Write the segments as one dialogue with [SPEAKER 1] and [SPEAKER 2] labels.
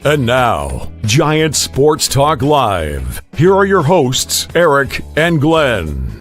[SPEAKER 1] And now, Giant Sports Talk Live. Here are your hosts, Eric and Glenn.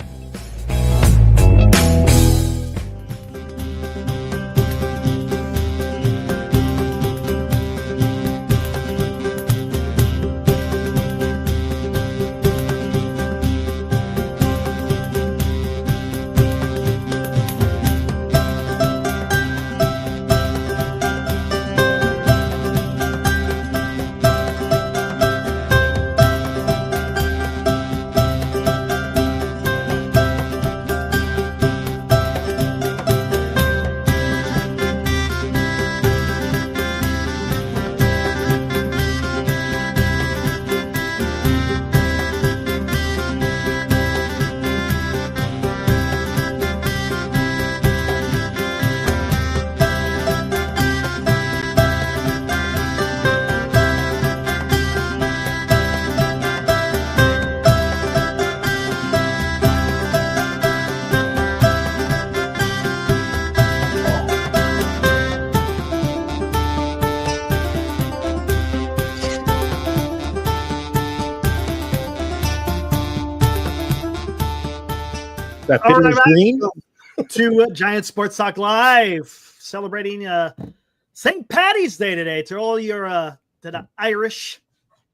[SPEAKER 2] That Fiddler's Green
[SPEAKER 3] to Giant Sports Talk Live, celebrating St. Paddy's Day today. To all your to the Irish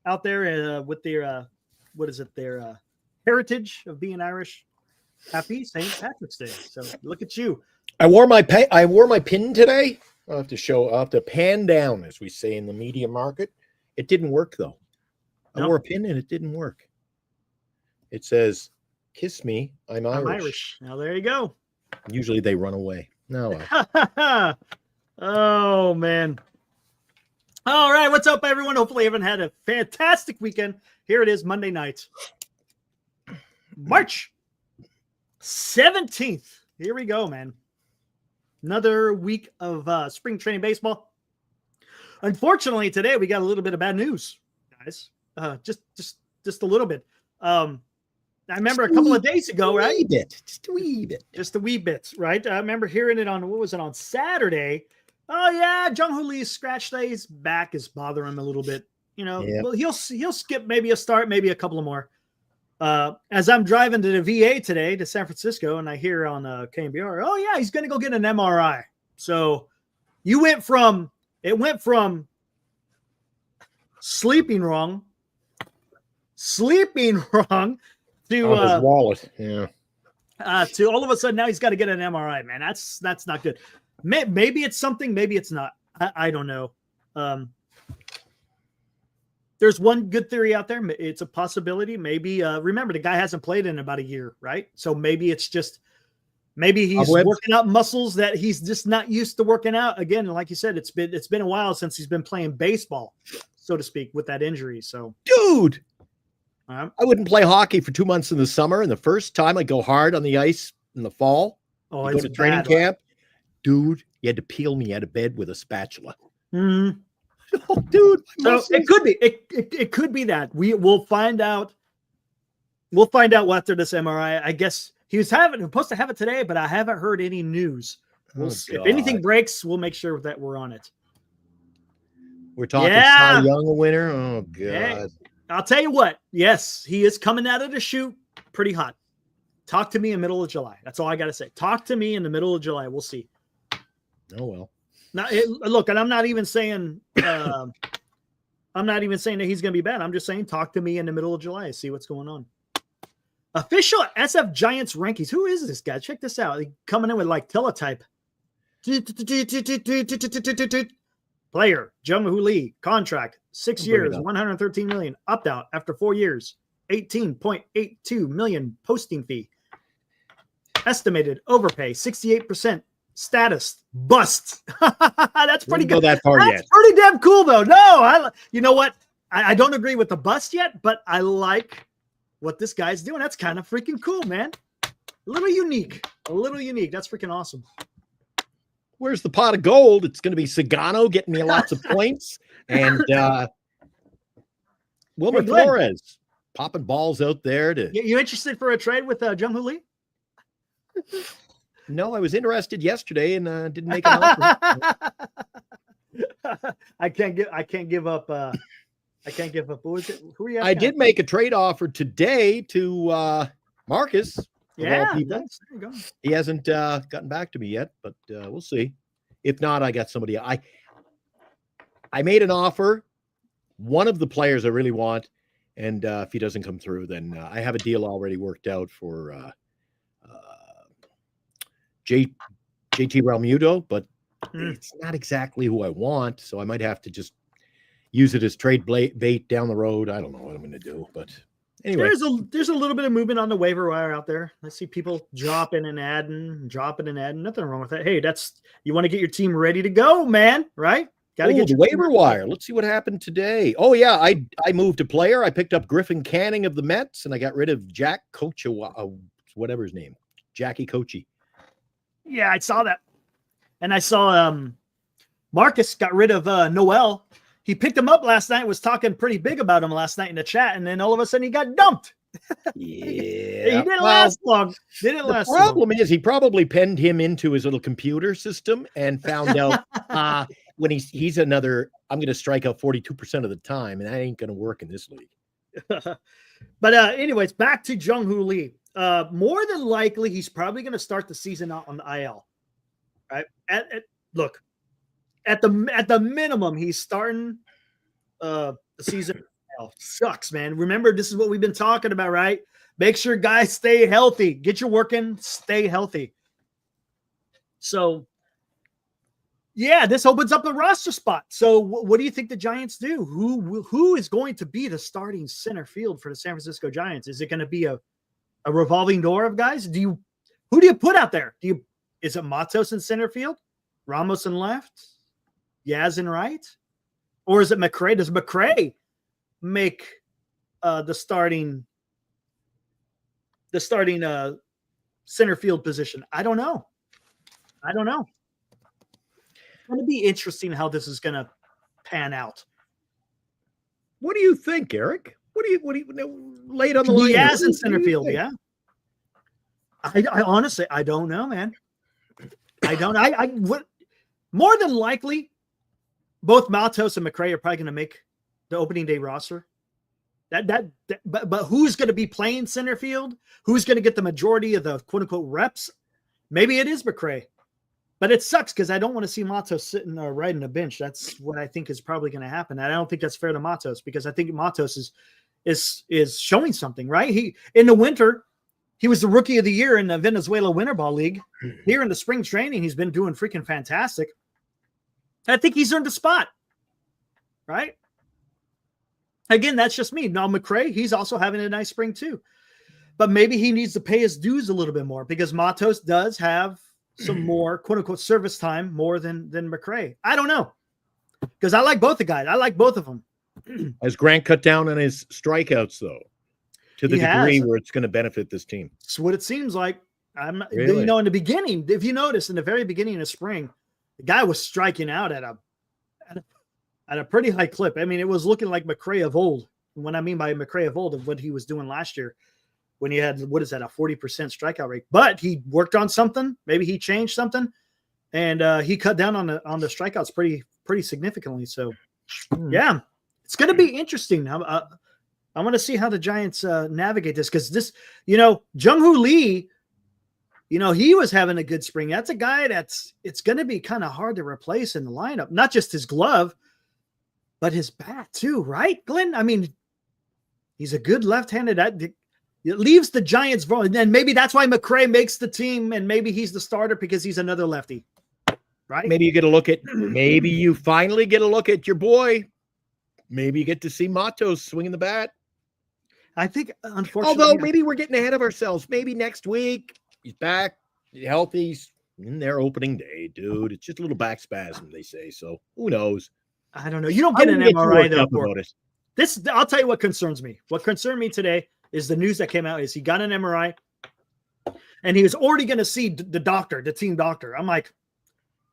[SPEAKER 3] out there with their their heritage of being Irish. Happy St. Patrick's Day. So look at you.
[SPEAKER 2] I wore my pin today. I'll have to pan down, as we say in the media market. It didn't work though. I wore a pin and it didn't work. It says, "Kiss me, I'm Irish."
[SPEAKER 3] Now there you go.
[SPEAKER 2] Usually they run away. No.
[SPEAKER 3] Oh man. All right, what's up, everyone? Hopefully, everyone had a fantastic weekend. Here it is, Monday night, March 17th. Here we go, man. Another week of spring training baseball. Unfortunately, today we got a little bit of bad news, guys. Just a little bit. I remember a couple of days ago, right?
[SPEAKER 2] Just a wee bit,
[SPEAKER 3] right? I remember hearing it on Saturday. Oh yeah, Jung Hoo Lee's scratch day. His back is bothering him a little bit. You know, Well, he'll skip maybe a start, maybe a couple of more. As I'm driving to the VA today to San Francisco, and I hear on KMBR, oh yeah, he's going to go get an MRI. So it went from sleeping wrong to
[SPEAKER 2] his wallet,
[SPEAKER 3] to all of a sudden now he's got to get an MRI, man. That's not good. Maybe it's something, maybe it's not. I don't know. There's one good theory out there. It's a possibility. Maybe remember the guy hasn't played in about a year, right? So maybe it's just he's working out muscles that he's just not used to working out. Again, like you said, it's been a while since he's been playing baseball, so to speak, with that injury. So,
[SPEAKER 2] dude. I wouldn't play hockey for 2 months in the summer, and the first time I go hard on the ice in the fall,
[SPEAKER 3] go
[SPEAKER 2] to training camp, dude, you had to peel me out of bed with a spatula.
[SPEAKER 3] Mm-hmm.
[SPEAKER 2] Oh, dude,
[SPEAKER 3] so it could be. It could be that we'll find out. We'll find out after this MRI. I guess he was supposed to have it today, but I haven't heard any news. If anything breaks, we'll make sure that we're on it.
[SPEAKER 2] We're talking Cy Young a winner. Oh god.
[SPEAKER 3] Hey. I'll tell you what. Yes, he is coming out of the chute pretty hot. Talk to me in the middle of July. That's all I got to say. Talk to me in the middle of July. We'll see.
[SPEAKER 2] Oh, well.
[SPEAKER 3] Now, look, and I'm not even saying that he's going to be bad. I'm just saying talk to me in the middle of July. See what's going on. Official SF Giants rankings. Who is this guy? Check this out. He's coming in with like teletype. Player, Jung Hoo Lee, contract, 6 years, $113 million, opt out after 4 years, $18.82 million posting fee. Estimated overpay, 68%. Status, bust. That's pretty good.
[SPEAKER 2] That far
[SPEAKER 3] That's pretty damn cool, though. No, you know what? I don't agree with the bust yet, but I like what this guy's doing. That's kind of freaking cool, man. A little unique. That's freaking awesome.
[SPEAKER 2] Where's the pot of gold? It's going to be Sagano getting me lots of points. And Wilmer Flores popping balls out there.
[SPEAKER 3] You interested for a trade with Jung Hoo Lee?
[SPEAKER 2] No, I was interested yesterday and didn't make an offer.
[SPEAKER 3] I can't give up. I can't give up. Who was it? Who are you?
[SPEAKER 2] I did make a trade offer today to Marcus.
[SPEAKER 3] Yeah,
[SPEAKER 2] nice.
[SPEAKER 3] There you go.
[SPEAKER 2] He hasn't gotten back to me yet, but we'll see. If not, I got somebody. I made an offer. One of the players I really want, and if he doesn't come through, then I have a deal already worked out for JT Realmuto, but it's not exactly who I want, so I might have to just use it as trade bait down the road. I don't know what I'm going to do, but anyway.
[SPEAKER 3] There's a little bit of movement on the waiver wire out there. I see people dropping and adding. Nothing wrong with that. Hey, you want to get your team ready to go, man, right? Got to get
[SPEAKER 2] the waiver wire. Let's see what happened today. Oh, yeah, I moved a player. I picked up Griffin Canning of the Mets, and I got rid of Jack Kocha, whatever his name, Jackie Kochi.
[SPEAKER 3] Yeah, I saw that. And I saw Marcus got rid of Noel. He picked him up last night, was talking pretty big about him last night in the chat, and then all of a sudden he got dumped.
[SPEAKER 2] Yeah.
[SPEAKER 3] He didn't last long. The
[SPEAKER 2] problem is he probably penned him into his little computer system and found out when he's another, I'm going to strike out 42% of the time, and that ain't going to work in this league.
[SPEAKER 3] But anyways, back to Jung Hoo Lee. More than likely, he's probably going to start the season out on the IL. Right? Look, at the minimum, he's starting the season. Sucks, man. Remember, this is what we've been talking about, right? Make sure guys stay healthy. Get your work in. Stay healthy. So, yeah, this opens up the roster spot. So, what do you think the Giants do? Who is going to be the starting center field for the San Francisco Giants? Is it going to be a revolving door of guys? Who do you put out there? Is it Matos in center field, Ramos in left, Yaz in right, or is it McRae? Does McRae make the starting center field position? I don't know. It's going to be interesting how this is going to pan out.
[SPEAKER 2] What do you think, Eric? What do you late on the line?
[SPEAKER 3] Yaz in center field, yeah. I honestly, I don't know, man. I don't. More than likely, both Matos and McRae are probably going to make the opening day roster. But who's going to be playing center field? Who's going to get the majority of the quote unquote reps? Maybe it is McRae, but it sucks because I don't want to see Matos sitting or riding a bench. That's what I think is probably going to happen. And I don't think that's fair to Matos because I think Matos is showing something, right? He in the winter. He was the rookie of the year in the Venezuela Winter Ball League. Here in the spring training, he's been doing freaking fantastic. I think he's earned a spot, right? Again, that's just me. Now, McRae, he's also having a nice spring too. But maybe he needs to pay his dues a little bit more because Matos does have some more, quote-unquote, service time more than McRae. I don't know because I like both the guys. I like both of them.
[SPEAKER 2] Has Grant cut down on his strikeouts, though? To the degree where it's going to benefit this team.
[SPEAKER 3] It's what it seems like.
[SPEAKER 2] Really?
[SPEAKER 3] You know, in the beginning, if you notice, in the very beginning of spring, the guy was striking out at a pretty high clip. I mean, it was looking like McRae of old. When I mean by McRae of old, of what he was doing last year, when he had, a 40% strikeout rate. But he worked on something. Maybe he changed something, and he cut down on the strikeouts pretty significantly. So, yeah, it's going to be interesting. I want to see how the Giants navigate this because this, Jung Hoo Lee, he was having a good spring. That's a guy it's going to be kind of hard to replace in the lineup. Not just his glove, but his bat too, right, Glenn? I mean, he's a good left-handed. It leaves the Giants vulnerable. And maybe that's why McRae makes the team, and maybe he's the starter because he's another lefty, right?
[SPEAKER 2] Maybe you finally get a look at your boy. Maybe you get to see Matos swinging the bat.
[SPEAKER 3] I think, unfortunately,
[SPEAKER 2] although maybe we're getting ahead of ourselves. Maybe next week he's back, healthy, he's in their opening day, dude. It's just a little back spasm, they say. So who knows?
[SPEAKER 3] I don't know. You don't get an MRI though. This, I'll tell you what concerns me. What concerned me today is the news that came out is he got an MRI, and he was already going to see the doctor, the team doctor. I'm like,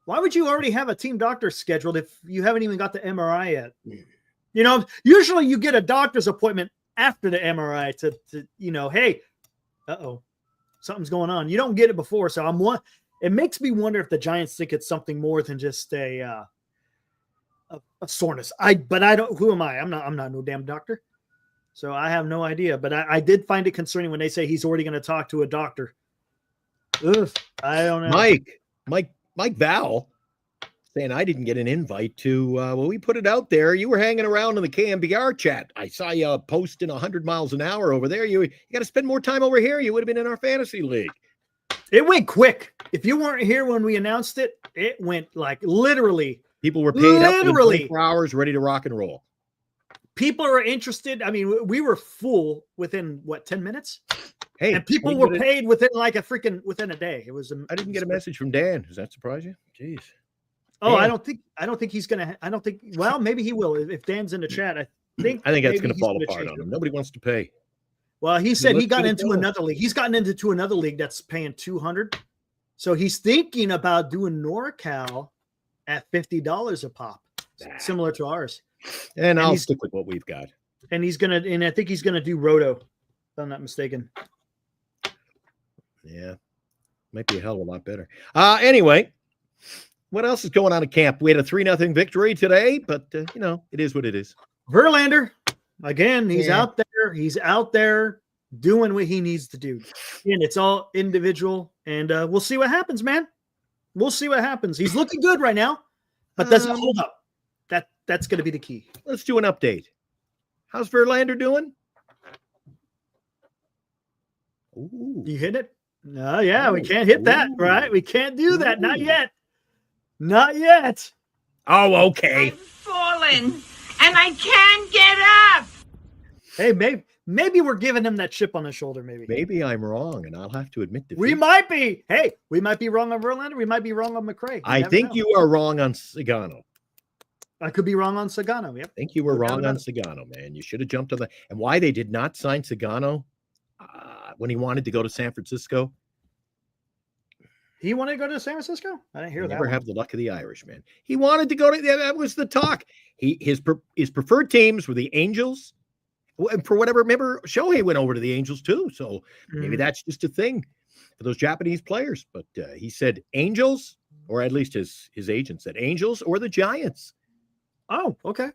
[SPEAKER 3] why would you already have a team doctor scheduled if you haven't even got the MRI yet? Usually you get a doctor's appointment after the MRI to hey, something's going on. You don't get it before. So it makes me wonder if the Giants think it's something more than just a a soreness. But I don't. Who am I? I'm not no damn doctor. So I have no idea. But I did find it concerning when they say he's already going to talk to a doctor. Ugh, I don't know.
[SPEAKER 2] Mike Val saying I didn't get an invite to well, we put it out there. You were hanging around in the KMBR chat. I saw you posting 100 miles an hour over there. You got to spend more time over here. You would have been in our fantasy league.
[SPEAKER 3] It went quick. If you weren't here when we announced it, it went like literally.
[SPEAKER 2] People were paid up in 24 hours, ready to rock and roll.
[SPEAKER 3] People are interested. I mean, we were full within 10 minutes?
[SPEAKER 2] Hey,
[SPEAKER 3] and people were paid within within a day. It was.
[SPEAKER 2] I didn't get a message from Dan. Does that surprise you? Jeez.
[SPEAKER 3] Oh, Dan. I don't think he's gonna. I don't think. Well, maybe he will if Dan's in the chat. I think
[SPEAKER 2] that's gonna fall apart on him. Nobody wants to pay.
[SPEAKER 3] Well, he said he got into another league. He's gotten into another league that's paying $200. So he's thinking about doing NorCal at $50 a pop, similar to ours.
[SPEAKER 2] And I'll stick with what we've got.
[SPEAKER 3] And I think he's gonna do Roto, if I'm not mistaken.
[SPEAKER 2] Yeah, might be a hell of a lot better. Anyway, what else is going on at camp? We had a 3-0 victory today, but it is what it is.
[SPEAKER 3] Verlander, again, he's out there. He's out there doing what he needs to do. And it's all individual. And we'll see what happens, man. We'll see what happens. He's looking good right now, but does it hold up? That's going to be the key.
[SPEAKER 2] Let's do an update. How's Verlander doing?
[SPEAKER 3] Ooh. You hit it? No, yeah, we can't hit that, right? We can't do that. Not yet. Not yet.
[SPEAKER 2] Oh, okay.
[SPEAKER 4] I've fallen and I can't get up.
[SPEAKER 3] Hey, maybe we're giving him that chip on the shoulder.
[SPEAKER 2] Maybe I'm wrong, and I'll have to admit defeat.
[SPEAKER 3] We might be. Hey, we might be wrong on Verlander. We might be wrong on McRae.
[SPEAKER 2] I think you are wrong on Sagano.
[SPEAKER 3] I could be wrong on Sagano. Yep.
[SPEAKER 2] I think you were wrong on Sagano, man. You should have jumped on that. And why they did not sign Sagano when he wanted to go to San Francisco?
[SPEAKER 3] He wanted to go to San Francisco? I didn't hear that.
[SPEAKER 2] Never have the luck of the Irish, man. He wanted to go to. That was the talk. His preferred teams were the Angels. And for whatever, remember, Shohei went over to the Angels too. So maybe that's just a thing for those Japanese players. But he said Angels, or at least his agent said Angels or the Giants.
[SPEAKER 3] Oh, okay.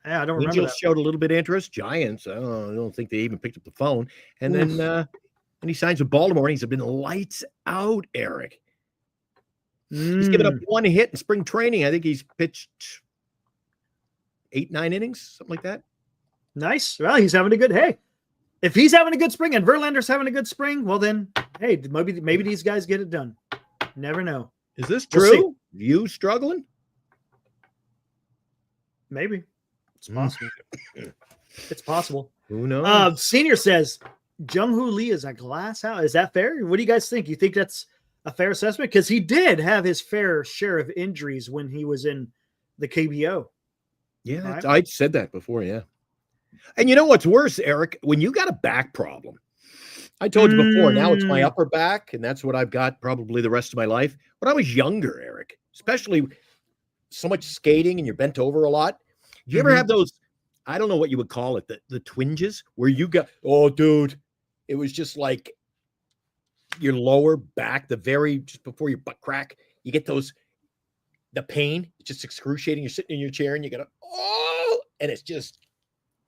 [SPEAKER 3] Yeah, I don't remember.
[SPEAKER 2] Angels showed a little bit of interest. Giants, I don't think they even picked up the phone. And then he signs with Baltimore, and he's been lights out, Eric. He's given up 1 hit in spring training. I think he's pitched 8-9 innings, something like that.
[SPEAKER 3] Nice. Well, he's having a good. Hey, if he's having a good spring and Verlander's having a good spring, well then, hey, maybe these guys get it done. Never know.
[SPEAKER 2] Is this true? You struggling?
[SPEAKER 3] Maybe. It's possible. It's possible.
[SPEAKER 2] Who knows?
[SPEAKER 3] Senior says Jung Hoo Lee is a glass house. Is that fair? What do you guys think? You think that's a fair assessment? Because he did have his fair share of injuries when he was in the KBO.
[SPEAKER 2] Yeah, right? I said that before, yeah. And you know what's worse, Eric? When you got a back problem, I told you before, now it's my upper back, and that's what I've got probably the rest of my life. When I was younger, Eric, especially so much skating and you're bent over a lot, do you ever have those, I don't know what you would call it, the twinges, where you got, oh, dude, it was just like your lower back, just before your butt crack, you get the pain, it's just excruciating. You're sitting in your chair and you got and it's just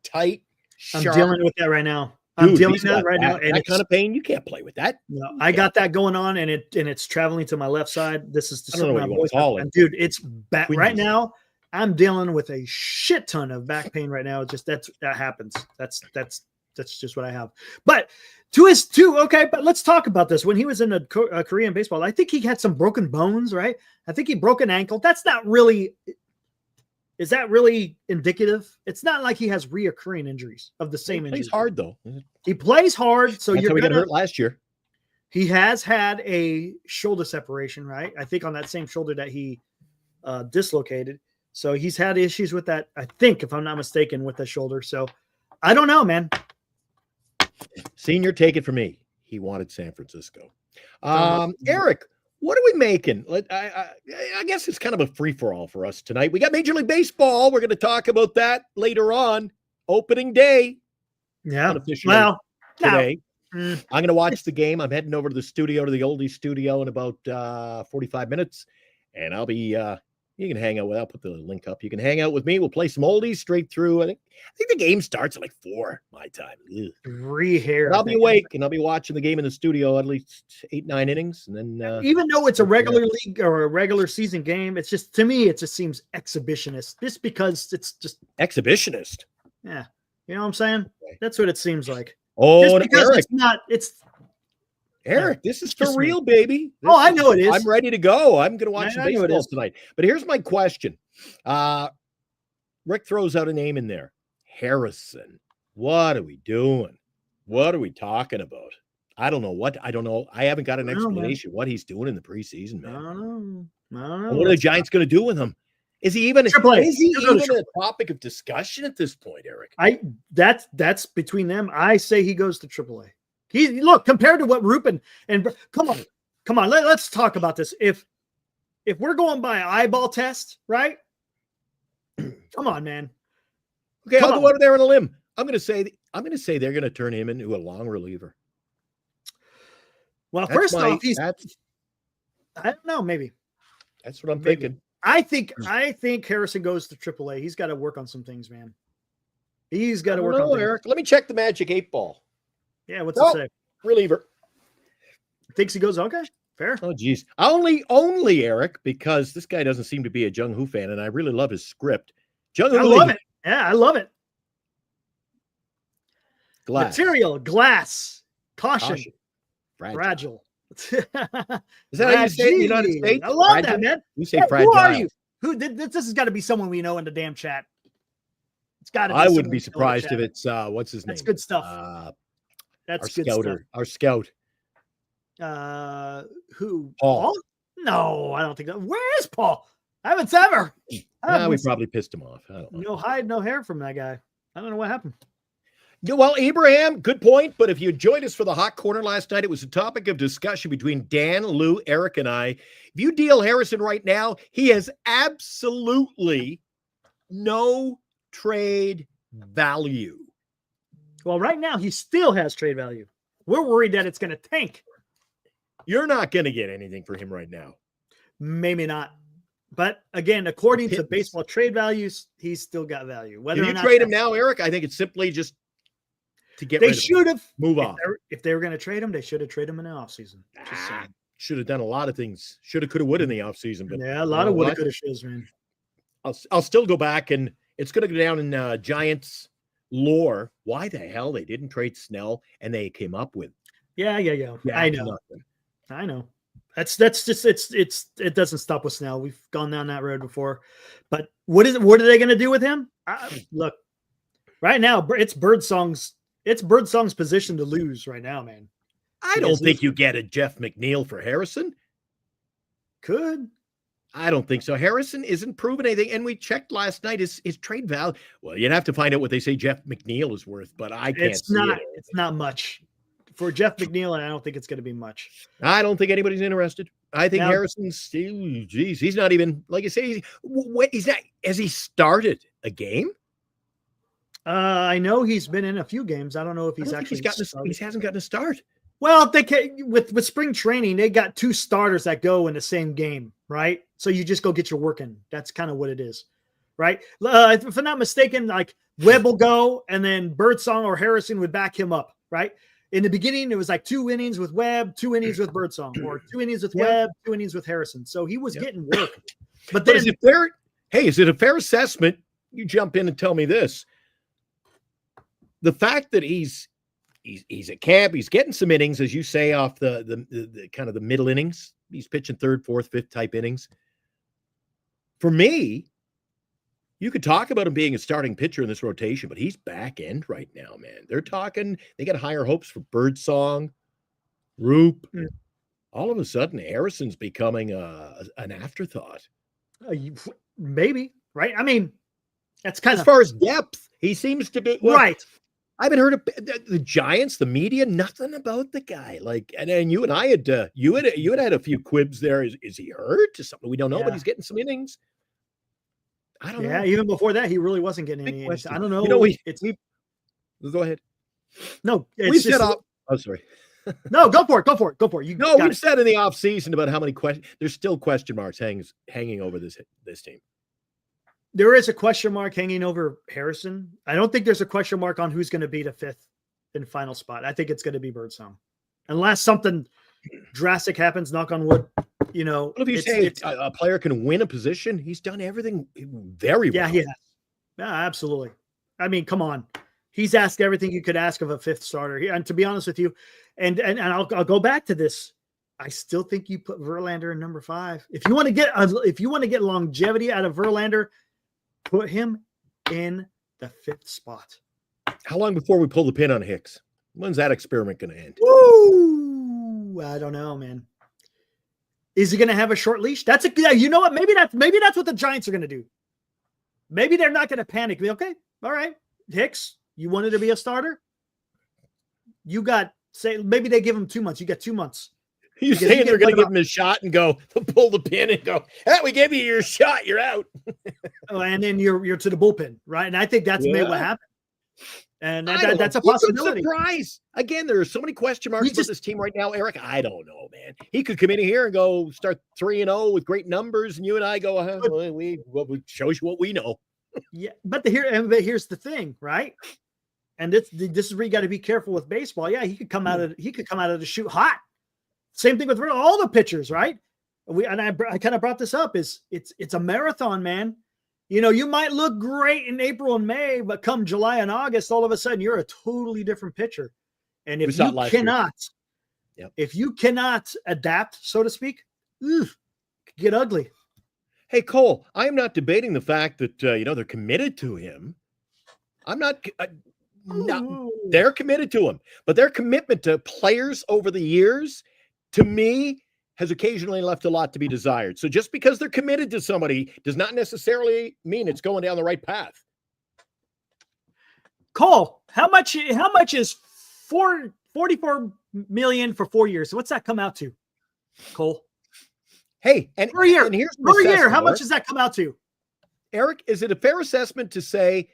[SPEAKER 2] tight, sharp.
[SPEAKER 3] I'm dealing with that right now.
[SPEAKER 2] Dude,
[SPEAKER 3] I'm dealing with that right now.
[SPEAKER 2] And that kind of pain, you can't play with that.
[SPEAKER 3] No, I got that going on, and it's traveling to my left side. This is
[SPEAKER 2] I don't know what you want to call it.
[SPEAKER 3] Dude, it's back right now. I'm dealing with a shit ton of back pain right now. It's just that happens. That's just what I have. But okay. But let's talk about this. When he was in a Korean baseball, I think he had some broken bones, right? I think he broke an ankle. That's not really. Is that really indicative? It's not like he has reoccurring injuries of the same injury.
[SPEAKER 2] He plays hard though.
[SPEAKER 3] He plays hard, so
[SPEAKER 2] That's how he got hurt last year.
[SPEAKER 3] He has had a shoulder separation, right? I think on that same shoulder that he dislocated. So he's had issues with that, I think, if I'm not mistaken, with the shoulder. So I don't know, man.
[SPEAKER 2] Senior, take it from me. He wanted San Francisco. Eric, what are we making? I guess it's kind of a free-for-all for us tonight. We got Major League Baseball. We're going to talk about that later on. Opening day.
[SPEAKER 3] Yeah. Well,
[SPEAKER 2] today. I'm going to watch the game. I'm heading over to the studio, to the Oldie studio, in about 45 minutes. And I'll be You can hang out with. I'll put the link up. You can hang out with me. We'll play some oldies straight through. I think the game starts at like 4 my time. Ugh.
[SPEAKER 3] 3 here.
[SPEAKER 2] But I'll be awake and I'll be watching the game in the studio at least 8-9 innings, and then
[SPEAKER 3] even though it's a regular league or a regular season game, it's just, to me, it just seems exhibitionist. Just because it's just
[SPEAKER 2] exhibitionist.
[SPEAKER 3] Yeah, you know what I'm saying? Okay. That's what it seems like.
[SPEAKER 2] Oh,
[SPEAKER 3] just because
[SPEAKER 2] Eric,
[SPEAKER 3] it's not. It's
[SPEAKER 2] Eric. This is for real, baby.
[SPEAKER 3] I know it is.
[SPEAKER 2] I'm ready to go. I'm going to watch some baseball tonight. But here's my question. Rick throws out a name in there. Harrison. What are we doing? What are we talking about? I don't know. I haven't got an explanation what he's doing in the preseason, man.
[SPEAKER 3] I don't know.
[SPEAKER 2] What are the Giants going to do with him? Is he even a topic of discussion at this point, Eric?
[SPEAKER 3] That's between them. I say he goes to AAA. Look, compared to what Rupen and come on, let's talk about this. If we're going by eyeball test, right? Come on, man.
[SPEAKER 2] Okay, I'll go out there on a limb. I'm going to say they're going to turn him into a long reliever.
[SPEAKER 3] Well, first off, I don't know, maybe.
[SPEAKER 2] That's what I'm thinking.
[SPEAKER 3] I think Harrison goes to AAA. He's got to work on some things, man. He's got to work on things.
[SPEAKER 2] Eric. Let me check the Magic 8 Ball.
[SPEAKER 3] Yeah, what's it say?
[SPEAKER 2] Reliever.
[SPEAKER 3] Thinks he goes, okay, fair.
[SPEAKER 2] Oh, geez. Only Eric, because this guy doesn't seem to be a Jung Hoo fan, and I really love his script. Jung Hoo Lee.
[SPEAKER 3] I love it. Yeah, I love it.
[SPEAKER 2] Glass.
[SPEAKER 3] Material, glass. Caution. Fragile.
[SPEAKER 2] Is that how you say it in the United States?
[SPEAKER 3] I love that, man.
[SPEAKER 2] You say fragile.
[SPEAKER 3] Who are you? This has got to be someone we know in the damn chat. It's got to be.
[SPEAKER 2] I wouldn't be surprised if it's what's his name?
[SPEAKER 3] That's good stuff. That's
[SPEAKER 2] good
[SPEAKER 3] stuff.
[SPEAKER 2] Our scout.
[SPEAKER 3] Who?
[SPEAKER 2] Paul?
[SPEAKER 3] No, I don't think that. Where is Paul? I haven't ever.
[SPEAKER 2] We probably pissed him off. I don't know.
[SPEAKER 3] No hide, no hair from that guy. I don't know what happened.
[SPEAKER 2] Well, Abraham, good point. But if you joined us for the Hot Corner last night, it was a topic of discussion between Dan, Lou, Eric, and I. If you deal Harrison right now, he has absolutely no trade value.
[SPEAKER 3] Well, right now, he still has trade value. We're worried that it's going to tank.
[SPEAKER 2] You're not going to get anything for him right now.
[SPEAKER 3] Maybe not. But again, according to baseball trade values, he's still got value. Whether
[SPEAKER 2] if you trade him now, Eric, I think it's simply just to get rid of him. They should have moved on.
[SPEAKER 3] If they were going to trade him, they should have traded him in the offseason.
[SPEAKER 2] Should have done a lot of things. Should have, could have, would in the offseason. But
[SPEAKER 3] yeah, a lot of would have, could have, shoulds, man.
[SPEAKER 2] I'll still go back, and it's going to go down in Giants lore. Why the hell they didn't trade Snell and they came up with?
[SPEAKER 3] Yeah. I know. I know. That's just it doesn't stop with Snell. We've gone down that road before. But what are they going to do with him? Look, right now it's Birdsong's position to lose right now, man.
[SPEAKER 2] I don't think you get a Jeff McNeil for Harrison.
[SPEAKER 3] Could.
[SPEAKER 2] I don't think so. Harrison isn't proving anything. And we checked last night his trade value. Well, you'd have to find out what they say Jeff McNeil is worth, but I can't see it.
[SPEAKER 3] It's not much. For Jeff McNeil, and I don't think it's going to be much.
[SPEAKER 2] I don't think anybody's interested. I think Harrison's still, he's not even, like I say, he's not, has he started a game?
[SPEAKER 3] I know he's been in a few games. I don't know if he
[SPEAKER 2] hasn't gotten a start.
[SPEAKER 3] Well, with spring training, they got 2 starters that go in the same game, right? So you just go get your work in. That's kind of what it is, right? If I'm not mistaken, like Webb will go, and then Birdsong or Harrison would back him up, right? In the beginning, it was like 2 innings with Webb, 2 innings with Birdsong, or 2 innings with Webb, 2 innings with Harrison. So he was getting work. But then,
[SPEAKER 2] is it a fair assessment? You jump in and tell me this. The fact that he's at camp, he's getting some innings, as you say, off the kind of the middle innings. He's pitching 3rd, 4th, 5th type innings. For me, you could talk about him being a starting pitcher in this rotation, but he's back end right now, man. They're talking, they got higher hopes for Birdsong, Roop. All of a sudden, Harrison's becoming an afterthought.
[SPEAKER 3] Maybe, right? I mean, that's kind of.
[SPEAKER 2] As far as depth, he seems to be. Well,
[SPEAKER 3] right.
[SPEAKER 2] I haven't heard of the Giants, the media, nothing about the guy. Like, and you and I had, you had a few quibs there. Is he hurt? Is something we don't know, but he's getting some innings. I don't know. Yeah,
[SPEAKER 3] even before that, he really wasn't getting any innings. I don't know.
[SPEAKER 2] Go ahead.
[SPEAKER 3] No,
[SPEAKER 2] we set up. Oh, sorry.
[SPEAKER 3] No, go for it. Go for it. Go for it. You
[SPEAKER 2] No,
[SPEAKER 3] got
[SPEAKER 2] we've
[SPEAKER 3] it.
[SPEAKER 2] said in the offseason about how many questions. There's still question marks hanging over this team.
[SPEAKER 3] There is a question mark hanging over Harrison. I don't think there's a question mark on who's going to be the fifth and final spot. I think it's going to be Birdsong. Unless something drastic happens, knock on wood. You know,
[SPEAKER 2] What if you say a player can win a position? He's done everything very well.
[SPEAKER 3] Yeah, he has. Yeah, absolutely. I mean, come on. He's asked everything you could ask of a fifth starter. And to be honest with you, and I'll go back to this. I still think you put Verlander in number 5. If you want to get longevity out of Verlander, put him in the 5th spot.
[SPEAKER 2] How long before we pull the pin on Hicks? When's that experiment going to end?
[SPEAKER 3] Woo! I don't know, man. Is he going to have a short leash? You know what? Maybe that's what the Giants are going to do. Maybe they're not going to panic. Okay, all right, Hicks, you wanted to be a starter. You got maybe they give him 2 months. You got 2 months.
[SPEAKER 2] You saying they're going to give him a shot and go pull the pin and go, hey, we gave you your shot. You're out.
[SPEAKER 3] And then you're to the bullpen, right? And I think that's maybe what happened. And that's a possibility.
[SPEAKER 2] Surprise. Again, there are so many question marks about this team right now, Eric. I don't know, man. He could come in here and go start 3-0 with great numbers, and you and I go, we shows you what we know.
[SPEAKER 3] Yeah, but here's the thing, right? And this is where you got to be careful with baseball. Yeah, he could come out of the chute hot. Same thing with all the pitchers, right? I kind of brought this up. It's a marathon, man. You know, you might look great in April and May, but come July and August, all of a sudden you're a totally different pitcher. And if you cannot adapt, so to speak, get ugly.
[SPEAKER 2] Hey, Cole, I am not debating the fact that, they're committed to him. I'm not, they're committed to him, but their commitment to players over the years, to me, has occasionally left a lot to be desired. So just because they're committed to somebody does not necessarily mean it's going down the right path.
[SPEAKER 3] Cole, how much is 44 million for 4 years? So what's that come out to, Cole?
[SPEAKER 2] Hey, and
[SPEAKER 3] per year,
[SPEAKER 2] and here's
[SPEAKER 3] per year, how much does that come out to?
[SPEAKER 2] Eric, is it a fair assessment to say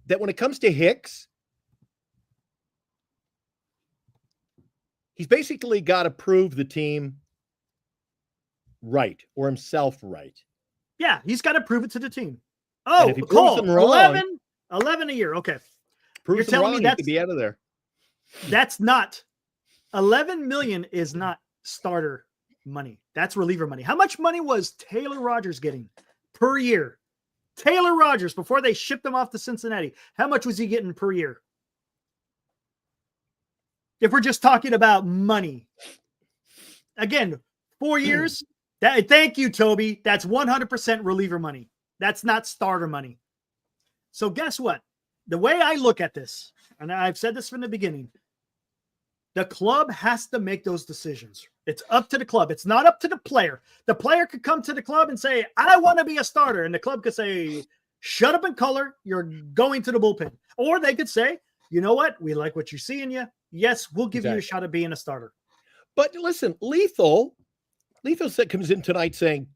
[SPEAKER 2] that when it comes to Hicks, he's basically got to prove the team right or himself right?
[SPEAKER 3] Yeah, he's got to prove it to the team. Oh,
[SPEAKER 2] if he
[SPEAKER 3] Cole,
[SPEAKER 2] proves them wrong,
[SPEAKER 3] 11 a year. Okay.
[SPEAKER 2] You're telling me that could be out of there.
[SPEAKER 3] That's not 11 million is not starter money. That's reliever money. How much money was Taylor Rogers getting per year? Taylor Rogers, before they shipped him off to Cincinnati, how much was he getting per year? If we're just talking about money. Again, 4 years. Thank you, Toby. That's 100% reliever money. That's not starter money. So guess what? The way I look at this, and I've said this from the beginning, the club has to make those decisions. It's up to the club. It's not up to the player. The player could come to the club and say, I want to be a starter. And the club could say, shut up and color. You're going to the bullpen. Or they could say, you know what? We like what you see in you. Yes, we'll give you a shot at being a starter.
[SPEAKER 2] But listen, Lethal comes in tonight saying,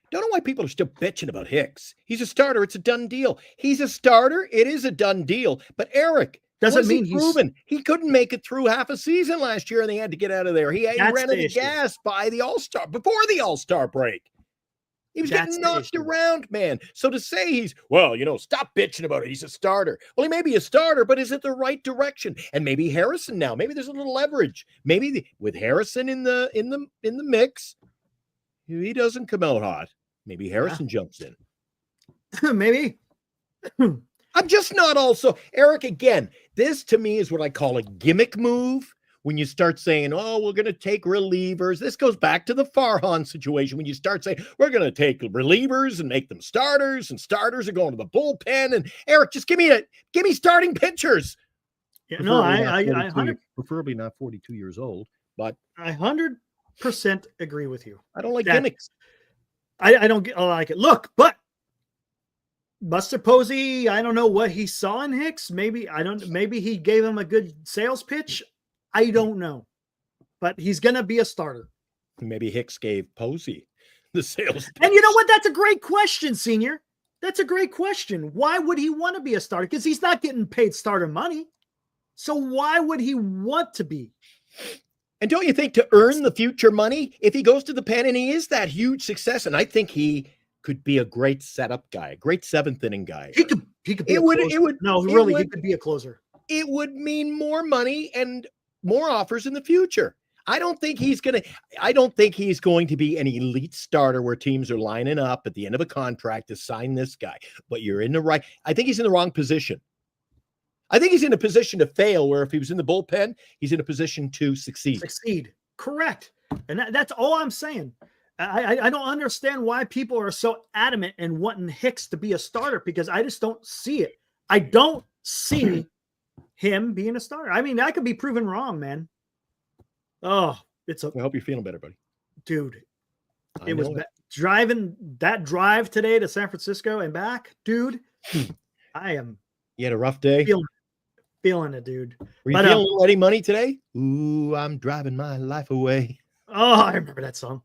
[SPEAKER 2] don't know why people are still bitching about Hicks. He's a starter. It's a done deal. He's a starter. It is a done deal. But Eric,
[SPEAKER 3] doesn't mean he's
[SPEAKER 2] proven. He couldn't make it through half a season last year and they had to get out of there. He ran out of gas by the All-Star, before the All-Star break. He was getting knocked around, man. So to say he's, stop bitching about it. He's a starter. Well, he may be a starter, but is it the right direction? And maybe Harrison now. Maybe there's a little leverage. Maybe with Harrison in the mix, he doesn't come out hot. Maybe Harrison jumps in.
[SPEAKER 3] Maybe.
[SPEAKER 2] I'm just not also, Eric, again, this to me is what I call a gimmick move. When you start saying, we're going to take relievers. This goes back to the Farhan situation. When you start saying, we're going to take relievers and make them starters, and starters are going to the bullpen. And Eric, just give me starting pitchers.
[SPEAKER 3] Yeah, no,
[SPEAKER 2] preferably not 42 years old, but
[SPEAKER 3] I 100% agree with you.
[SPEAKER 2] I don't like gimmicks.
[SPEAKER 3] I don't like it. Look, but Buster Posey, I don't know what he saw in Hicks. Maybe he gave him a good sales pitch. I don't know, but he's going to be a starter.
[SPEAKER 2] Maybe Hicks gave Posey the sales pitch.
[SPEAKER 3] And you know what? That's a great question, Senior. That's a great question. Why would he want to be a starter? Because he's not getting paid starter money. So why would he want to be?
[SPEAKER 2] And don't you think to earn the future money, if he goes to the pen and he is that huge success, and I think he could be a great setup guy, a great seventh inning guy.
[SPEAKER 3] He could be a closer. He could be a closer.
[SPEAKER 2] It would mean more money and more offers in the future. I don't think he's going to be an elite starter where teams are lining up at the end of a contract to sign this guy. But I think he's in the wrong position. I think he's in a position to fail, where if he was in the bullpen, he's in a position to succeed.
[SPEAKER 3] Correct. And that's all I'm saying. I don't understand why people are so adamant and wanting Hicks to be a starter, because I just don't see it. I don't see him being a starter. I mean, I could be proven wrong, man. Oh, I
[SPEAKER 2] hope you're feeling better, buddy.
[SPEAKER 3] Dude, it was driving that drive today to San Francisco and back, dude. You
[SPEAKER 2] had a rough day.
[SPEAKER 3] Feeling it, dude.
[SPEAKER 2] Were you feeling Eddie Money today? Ooh, I'm driving my life away.
[SPEAKER 3] Oh, I remember that song.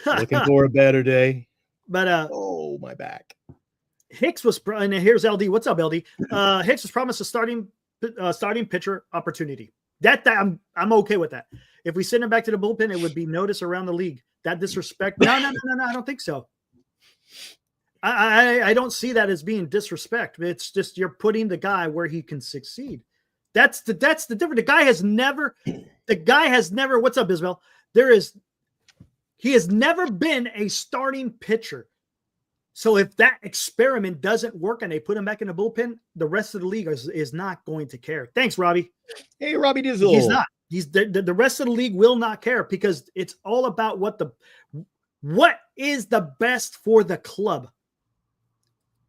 [SPEAKER 2] Looking for a better day.
[SPEAKER 3] But
[SPEAKER 2] oh, my back.
[SPEAKER 3] Hicks was, and here's LD. What's up, LD? Hicks was promised a starting pitcher opportunity. That I'm okay with that. If we send him back to the bullpen, it would be noticed around the league. That disrespect. No. I don't think so. I don't see that as being disrespect. It's just you're putting the guy where he can succeed. That's the difference. The guy has never. What's up, Isabel? He has never been a starting pitcher. So if that experiment doesn't work and they put him back in the bullpen, the rest of the league is not going to care. Thanks, Robbie.
[SPEAKER 2] Hey, Robbie Dizzle.
[SPEAKER 3] He's not. The rest of the league will not care, because it's all about what is the best for the club.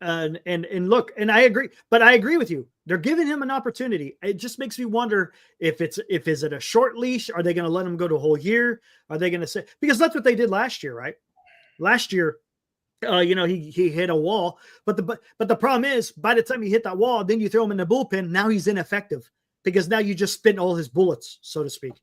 [SPEAKER 3] And look, and I agree, but I agree with you. They're giving him an opportunity. It just makes me wonder is it a short leash? Are they going to let him go to a whole year? Are they going to say, because that's what they did last year, right? Last year, he hit a wall, but the problem is, by the time he hit that wall, then you throw him in the bullpen. Now he's ineffective, because now you just spent all his bullets, so to speak.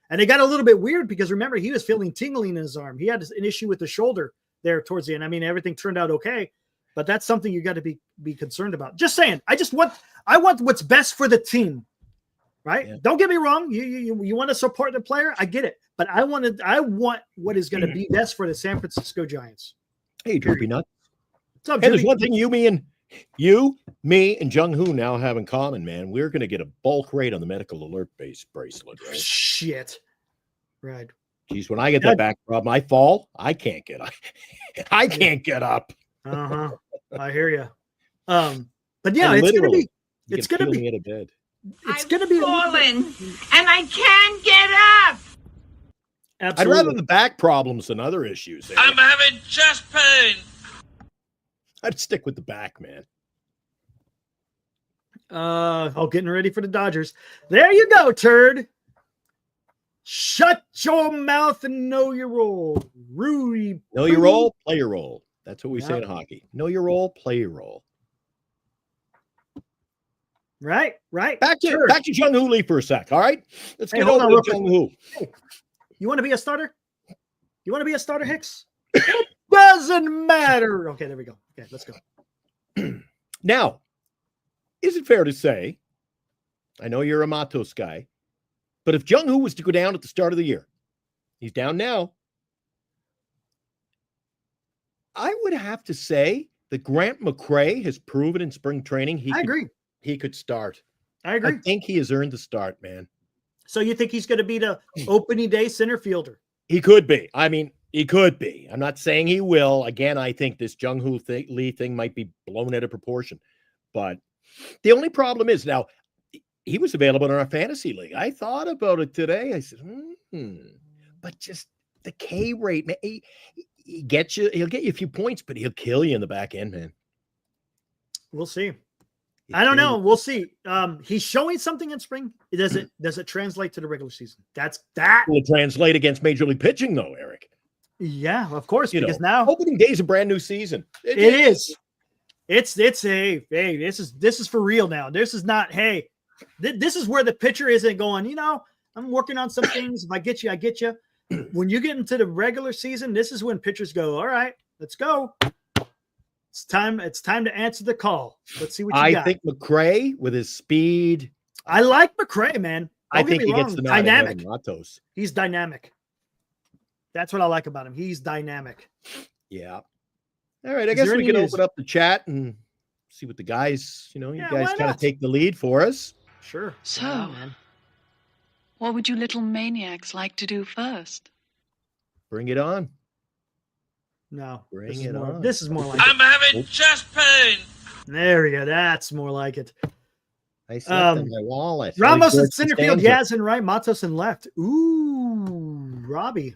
[SPEAKER 3] And it got a little bit weird, because remember, he was feeling tingling in his arm. He had an issue with the shoulder there towards the end. I mean, everything turned out okay, but that's something you got to be concerned about. Just saying, I want what's best for the team, right? Yeah. Don't get me wrong. You want to support the player. I get it, but I want what is going to be best for the San Francisco Giants.
[SPEAKER 2] Hey, Droopy Nuts. What's up, hey, there's one thing you, me, and Jung Hoo now have in common, man. We're going to get a bulk rate on the medical alert based bracelet, right?
[SPEAKER 3] Shit. Right.
[SPEAKER 2] Geez, when I get that back problem, I fall. I can't get up. I can't get up.
[SPEAKER 3] Uh-huh. I hear you. But yeah, it's going to be. It's going to be.
[SPEAKER 2] Out of bed.
[SPEAKER 3] It's going to be
[SPEAKER 4] fallen, and I can't get up.
[SPEAKER 3] Absolutely.
[SPEAKER 2] I'd rather the back problems than other issues.
[SPEAKER 5] I'm having chest pain.
[SPEAKER 2] I'd stick with the back, man.
[SPEAKER 3] Getting ready for the Dodgers. There you go, turd. Shut your mouth and know your role. Rudy.
[SPEAKER 2] Know your role, play your role. That's what we say in hockey. Know your role, play your role.
[SPEAKER 3] Right.
[SPEAKER 2] Back to Jung Hoo Lee for a sec. All right, let's get over to Jung Hoo.
[SPEAKER 3] Hey, you want to be a starter? You want to be a starter, Hicks? It doesn't matter. Okay, there we go. Okay, let's go.
[SPEAKER 2] Now, is it fair to say? I know you're a Matos guy, but if Jung Hoo was to go down at the start of the year, he's down now. I would have to say that Grant McCray has proven in spring training he could start.
[SPEAKER 3] I agree.
[SPEAKER 2] I think he has earned the start, man.
[SPEAKER 3] So you think he's going to be the opening day center fielder?
[SPEAKER 2] He could be. I mean, he could be. I'm not saying he will. Again, I think this Jung Hoo Lee thing might be blown out of proportion. But the only problem is now he was available in our fantasy league. I thought about it today. I said, but just the K rate, man. He'll get you a few points, but he'll kill you in the back end, man.
[SPEAKER 3] We'll see. I don't know. We'll see. He's showing something in spring. Does it translate to the regular season? That
[SPEAKER 2] will translate against Major League pitching, though, Eric.
[SPEAKER 3] Yeah, of course. Because now
[SPEAKER 2] opening day is a brand new season.
[SPEAKER 3] It is. It's hey, this is for real now. This is not this is where the pitcher isn't going. I'm working on some things. If I get you, I get you. When you get into the regular season, this is when pitchers go, all right, let's go. It's time to answer the call. Let's see what you got.
[SPEAKER 2] I think McCray, with his speed,
[SPEAKER 3] I like McRae, man.
[SPEAKER 2] I
[SPEAKER 3] Don't
[SPEAKER 2] think
[SPEAKER 3] get
[SPEAKER 2] he
[SPEAKER 3] me
[SPEAKER 2] gets
[SPEAKER 3] wrong.
[SPEAKER 2] the nod ahead of
[SPEAKER 3] Dynamic.
[SPEAKER 2] Matos.
[SPEAKER 3] He's dynamic. That's what I like about him. He's dynamic.
[SPEAKER 2] Yeah. All right. I
[SPEAKER 3] Is
[SPEAKER 2] guess
[SPEAKER 3] there
[SPEAKER 2] we
[SPEAKER 3] any
[SPEAKER 2] can
[SPEAKER 3] news?
[SPEAKER 2] open up the chat and see what the guys, you
[SPEAKER 3] Yeah,
[SPEAKER 2] guys
[SPEAKER 3] why
[SPEAKER 2] kind of
[SPEAKER 3] not?
[SPEAKER 2] take the lead for us.
[SPEAKER 3] Sure.
[SPEAKER 6] So,
[SPEAKER 3] Why not, man?
[SPEAKER 6] what would you little maniacs like to do first?
[SPEAKER 2] Bring it on.
[SPEAKER 3] No.
[SPEAKER 2] Bring it on.
[SPEAKER 3] This is more like
[SPEAKER 5] I'm
[SPEAKER 3] it.
[SPEAKER 5] having chest pain.
[SPEAKER 3] There we go. That's more like it.
[SPEAKER 2] I slept in my wallet.
[SPEAKER 3] Ramos
[SPEAKER 2] George
[SPEAKER 3] in center field,
[SPEAKER 2] Costanza.
[SPEAKER 3] Yaz in right, Matos in left. Ooh, Robbie.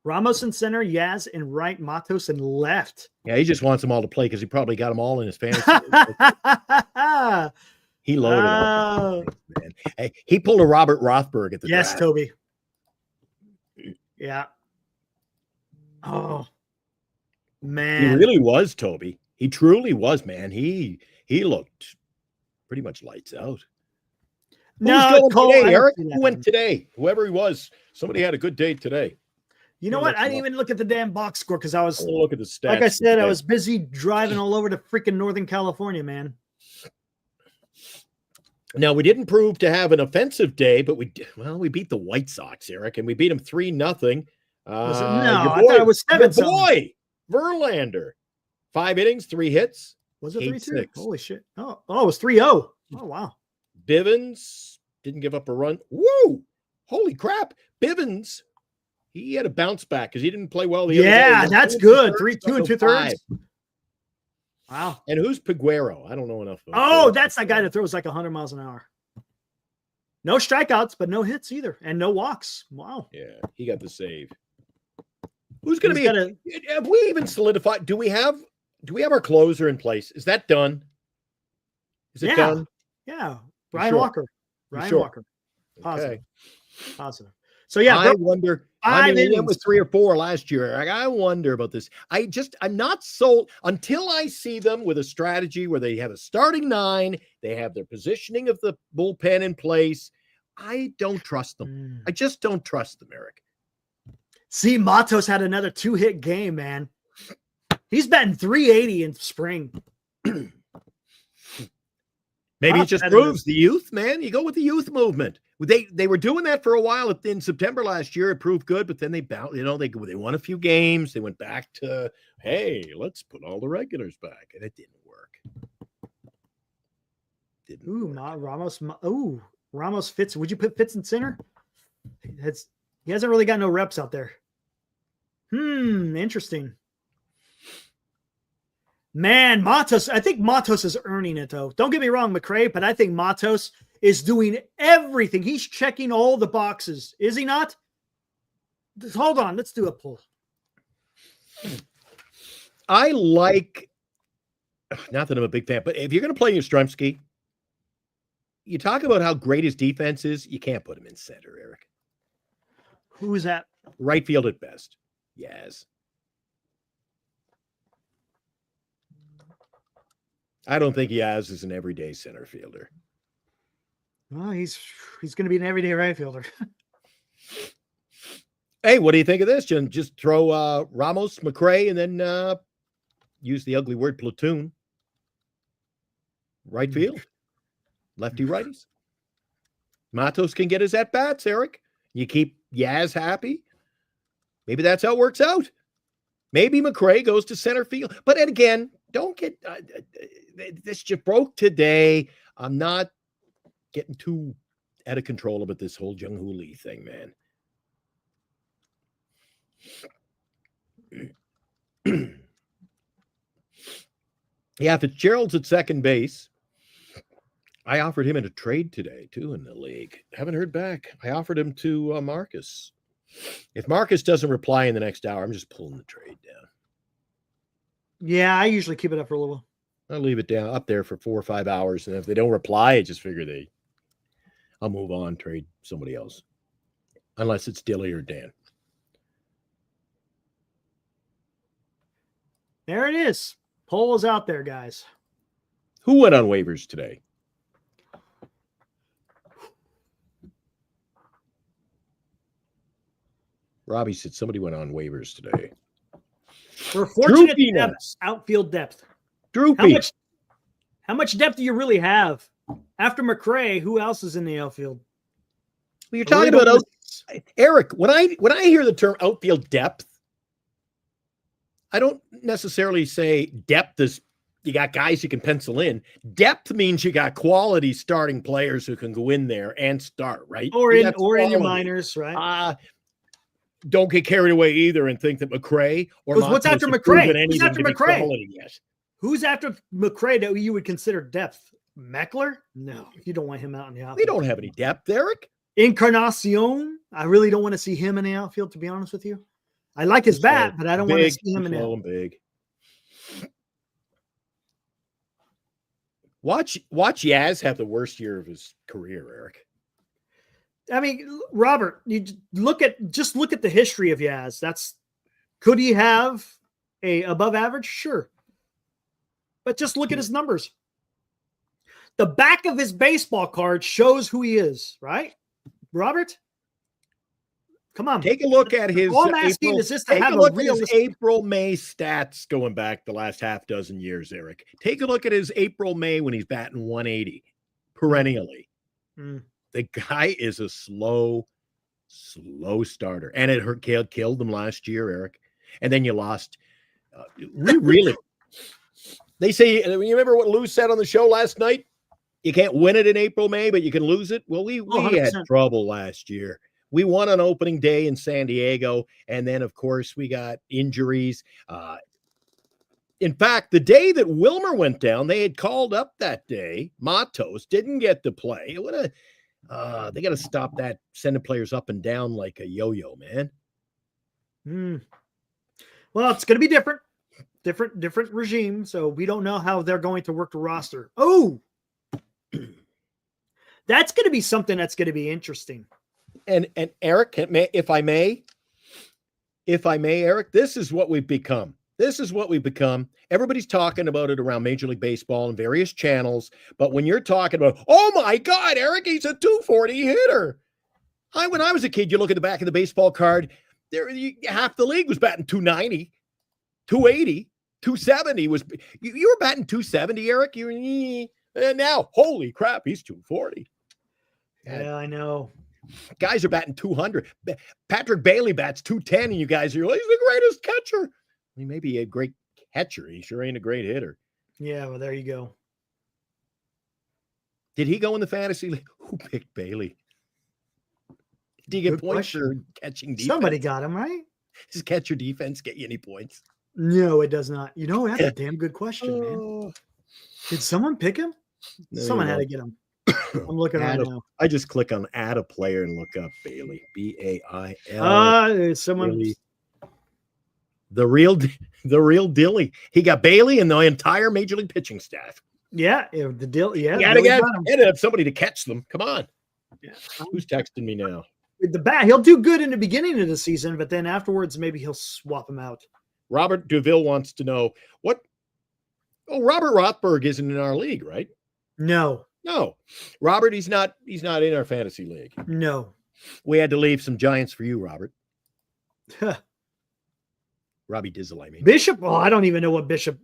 [SPEAKER 3] Ramos in center, Yaz in right, Matos in left.
[SPEAKER 2] Yeah, he just wants them all to play because he probably got them all in his fantasy. He loaded up, man. Hey, he pulled a Robert Rothberg at the
[SPEAKER 3] yes,
[SPEAKER 2] draft.
[SPEAKER 3] Toby. Yeah. Oh,
[SPEAKER 2] He
[SPEAKER 3] man.
[SPEAKER 2] really was, Toby. He truly was, man. He looked pretty much lights out.
[SPEAKER 3] No,
[SPEAKER 2] Who's going
[SPEAKER 3] Cole, I
[SPEAKER 2] today,
[SPEAKER 3] don't
[SPEAKER 2] Eric?
[SPEAKER 3] see that
[SPEAKER 2] Who went
[SPEAKER 3] one.
[SPEAKER 2] today? Whoever he was, somebody had a good day today.
[SPEAKER 3] You know what? I didn't even look at the damn box score because I was,
[SPEAKER 2] Look at the stats.
[SPEAKER 3] like I said, I
[SPEAKER 2] today.
[SPEAKER 3] was busy driving all over to freaking Northern California, man.
[SPEAKER 2] Now, we didn't prove to have an offensive day, but we beat the White Sox, Eric, and we beat them 3-0.
[SPEAKER 3] Was it? No,
[SPEAKER 2] Your
[SPEAKER 3] I thought it was 7
[SPEAKER 2] your
[SPEAKER 3] something.
[SPEAKER 2] boy, Verlander. 5 innings, 3 hits.
[SPEAKER 3] Was it 3-2?
[SPEAKER 2] 8-6.
[SPEAKER 3] Holy shit. Oh, it was 3-0. Oh, wow.
[SPEAKER 2] Bivens didn't give up a run. Woo! Holy crap. Bivens, he had a bounce back because he didn't play well the other day.
[SPEAKER 3] Yeah,
[SPEAKER 2] He
[SPEAKER 3] that's
[SPEAKER 2] went
[SPEAKER 3] good.
[SPEAKER 2] 2
[SPEAKER 3] 2 and 2
[SPEAKER 2] 5.
[SPEAKER 3] thirds. Wow.
[SPEAKER 2] And who's Peguero? I don't know enough.
[SPEAKER 3] Oh, that's that guy that throws like 100 miles an hour. No strikeouts, but no hits either, and no walks. Wow.
[SPEAKER 2] Yeah, he got the save. Who's going to
[SPEAKER 3] He's
[SPEAKER 2] be? Have we even solidified? Do we have our closer in place? Is that done? Is it
[SPEAKER 3] Yeah.
[SPEAKER 2] done?
[SPEAKER 3] Yeah. Ryan
[SPEAKER 2] sure?
[SPEAKER 3] Walker.
[SPEAKER 2] You
[SPEAKER 3] Ryan
[SPEAKER 2] sure?
[SPEAKER 3] Walker. Positive.
[SPEAKER 2] Okay.
[SPEAKER 3] Positive. So yeah,
[SPEAKER 2] I wonder. I
[SPEAKER 3] 5
[SPEAKER 2] mean, we went
[SPEAKER 3] innings.
[SPEAKER 2] with 3 or 4 last year. I wonder about this. I'm not sold until I see them with a strategy where they have a starting 9, they have their positioning of the bullpen in place. I don't trust them. I just don't trust them, Eric.
[SPEAKER 3] See, Matos had another 2-hit game, man. He's batting 380 in spring.
[SPEAKER 2] Maybe
[SPEAKER 3] Wow,
[SPEAKER 2] it just
[SPEAKER 3] that
[SPEAKER 2] proves
[SPEAKER 3] is-
[SPEAKER 2] the youth, man. You go with the youth movement. They were doing that for a while in September last year. It proved good, but then they bounced. They won a few games. They went back to, hey, let's put all the regulars back, and it didn't work.
[SPEAKER 3] Ramos Fitz. Would you put Fitz in center? He hasn't really got no reps out there. Interesting. Man, Matos, I think Matos is earning it, though. Don't get me wrong, McRae, but I think Matos is doing everything. He's checking all the boxes. Is he not? Hold on. Let's do a poll.
[SPEAKER 2] I like, not that I'm a big fan, but if you're going to play Yastrzemski, you talk about how great his defense is. You can't put him in center, Eric.
[SPEAKER 3] Who is that?
[SPEAKER 2] Right field at best. Yes. I don't think Yaz is an everyday center fielder.
[SPEAKER 3] Well, he's going to be an everyday right fielder.
[SPEAKER 2] Hey, what do you think of this? Just throw Ramos, McRae, and then use the ugly word platoon. Right field. Lefty righties. Matos can get his at-bats, Eric. You keep Yaz happy. Maybe that's how it works out. Maybe McRae goes to center field. But again, don't get this just broke today. I'm not getting too out of control about this whole Jung Hoo Lee thing, man. Yeah, Fitzgerald's at second base. I offered him in a trade today, too, in the league. Haven't heard back. I offered him to Marcus. If Marcus doesn't reply in the next hour, I'm just pulling the trade down.
[SPEAKER 3] Yeah, I usually keep it up for a little.
[SPEAKER 2] I'll leave it down up there for 4 or 5 hours. And if they don't reply, I just figure I'll move on, trade somebody else. Unless it's Dilly or Dan.
[SPEAKER 3] There it is. Poll is out there, guys.
[SPEAKER 2] Who went on waivers today? Robbie said somebody went on waivers today.
[SPEAKER 3] We're fortunate
[SPEAKER 2] Droopy
[SPEAKER 3] to have
[SPEAKER 2] nuts.
[SPEAKER 3] outfield depth.
[SPEAKER 2] Droopy.
[SPEAKER 3] How much depth do you really have? After McRae, who else is in the outfield?
[SPEAKER 2] Well, you're talking about Eric. When I hear the term outfield depth, I don't necessarily say depth is you got guys you can pencil in. Depth means you got quality starting players who can go in there and start, right?
[SPEAKER 3] Or in your minors, right?
[SPEAKER 2] Don't get carried away either and think that McRae or
[SPEAKER 3] what's after McRae? Who's after McRae?
[SPEAKER 2] Yet.
[SPEAKER 3] Who's after McRae that you would consider depth? Meckler? No, you don't want him out in the outfield.
[SPEAKER 2] We don't have any depth, Eric.
[SPEAKER 3] Encarnacion? I really don't want to see him in the outfield, to be honest with you. I like his bat, but I don't want to see him in the outfield.
[SPEAKER 2] Big. Watch Yaz have the worst year of his career, Eric.
[SPEAKER 3] I mean, Robert, you look at the history of Yaz. Could he have a above average? Sure. But just look at his numbers. The back of his baseball card shows who he is, right? Robert? Come on.
[SPEAKER 2] Take a look at his
[SPEAKER 3] all I'm asking is just to have a realistic
[SPEAKER 2] April, May stats going back the last half dozen years, Eric. Take a look at his April, May when he's batting 180 perennially. The guy is a slow starter. And it killed him last year, Eric. And then you lost. They say, you remember what Lou said on the show last night? You can't win it in April, May, but you can lose it. Well, we had trouble last year. We won on opening day in San Diego. And then, of course, we got injuries. In fact, the day that Wilmer went down, they had called up that day. Matos didn't get to play. They got to stop that, sending players up and down like a yo-yo, man.
[SPEAKER 3] Well, it's going to be different regime. So we don't know how they're going to work the roster. Oh, that's going to be something that's going to be interesting.
[SPEAKER 2] And Eric, if I may, Eric, this is what we've become. Everybody's talking about it around Major League Baseball and various channels. But when you're talking about, oh my God, Eric, he's a 240 hitter. When I was a kid, you look at the back of the baseball card, half the league was batting 290, 280, 270 you were batting 270, Eric. And now, holy crap, he's 240.
[SPEAKER 3] Yeah, I know.
[SPEAKER 2] Guys are batting 200. Patrick Bailey bats 210, and you guys are like, he's the greatest catcher. He may be a great catcher. He sure ain't a great hitter.
[SPEAKER 3] Yeah, well, there you go.
[SPEAKER 2] Did he go in the fantasy league? Who picked Bailey? Did he get points for catching defense?
[SPEAKER 3] Somebody got him, right?
[SPEAKER 2] Does catcher defense get you any points?
[SPEAKER 3] No, it does not. You know, that's a damn good question, man. Did someone pick him?
[SPEAKER 2] No,
[SPEAKER 3] someone had to get him. I'm looking right now.
[SPEAKER 2] I just click on add a player and look up Bailey. B-A-I-L.
[SPEAKER 3] Someone.
[SPEAKER 2] Bailey. The real Dilly. He got Bailey and the entire Major League pitching staff.
[SPEAKER 3] Yeah, the deal. Yeah,
[SPEAKER 2] you gotta have somebody to catch them. Come on.
[SPEAKER 3] Yeah.
[SPEAKER 2] Who's texting me now?
[SPEAKER 3] With the bat, he'll do good in the beginning of the season, but then afterwards, maybe he'll swap him out.
[SPEAKER 2] Robert Duville wants to know what. Oh, Robert Rothberg isn't in our league, right?
[SPEAKER 3] No.
[SPEAKER 2] Robert, he's not in our fantasy league.
[SPEAKER 3] No.
[SPEAKER 2] We had to leave some Giants for you, Robert. Robbie Dizzle, I mean.
[SPEAKER 3] Bishop? Well, I don't even know what Bishop.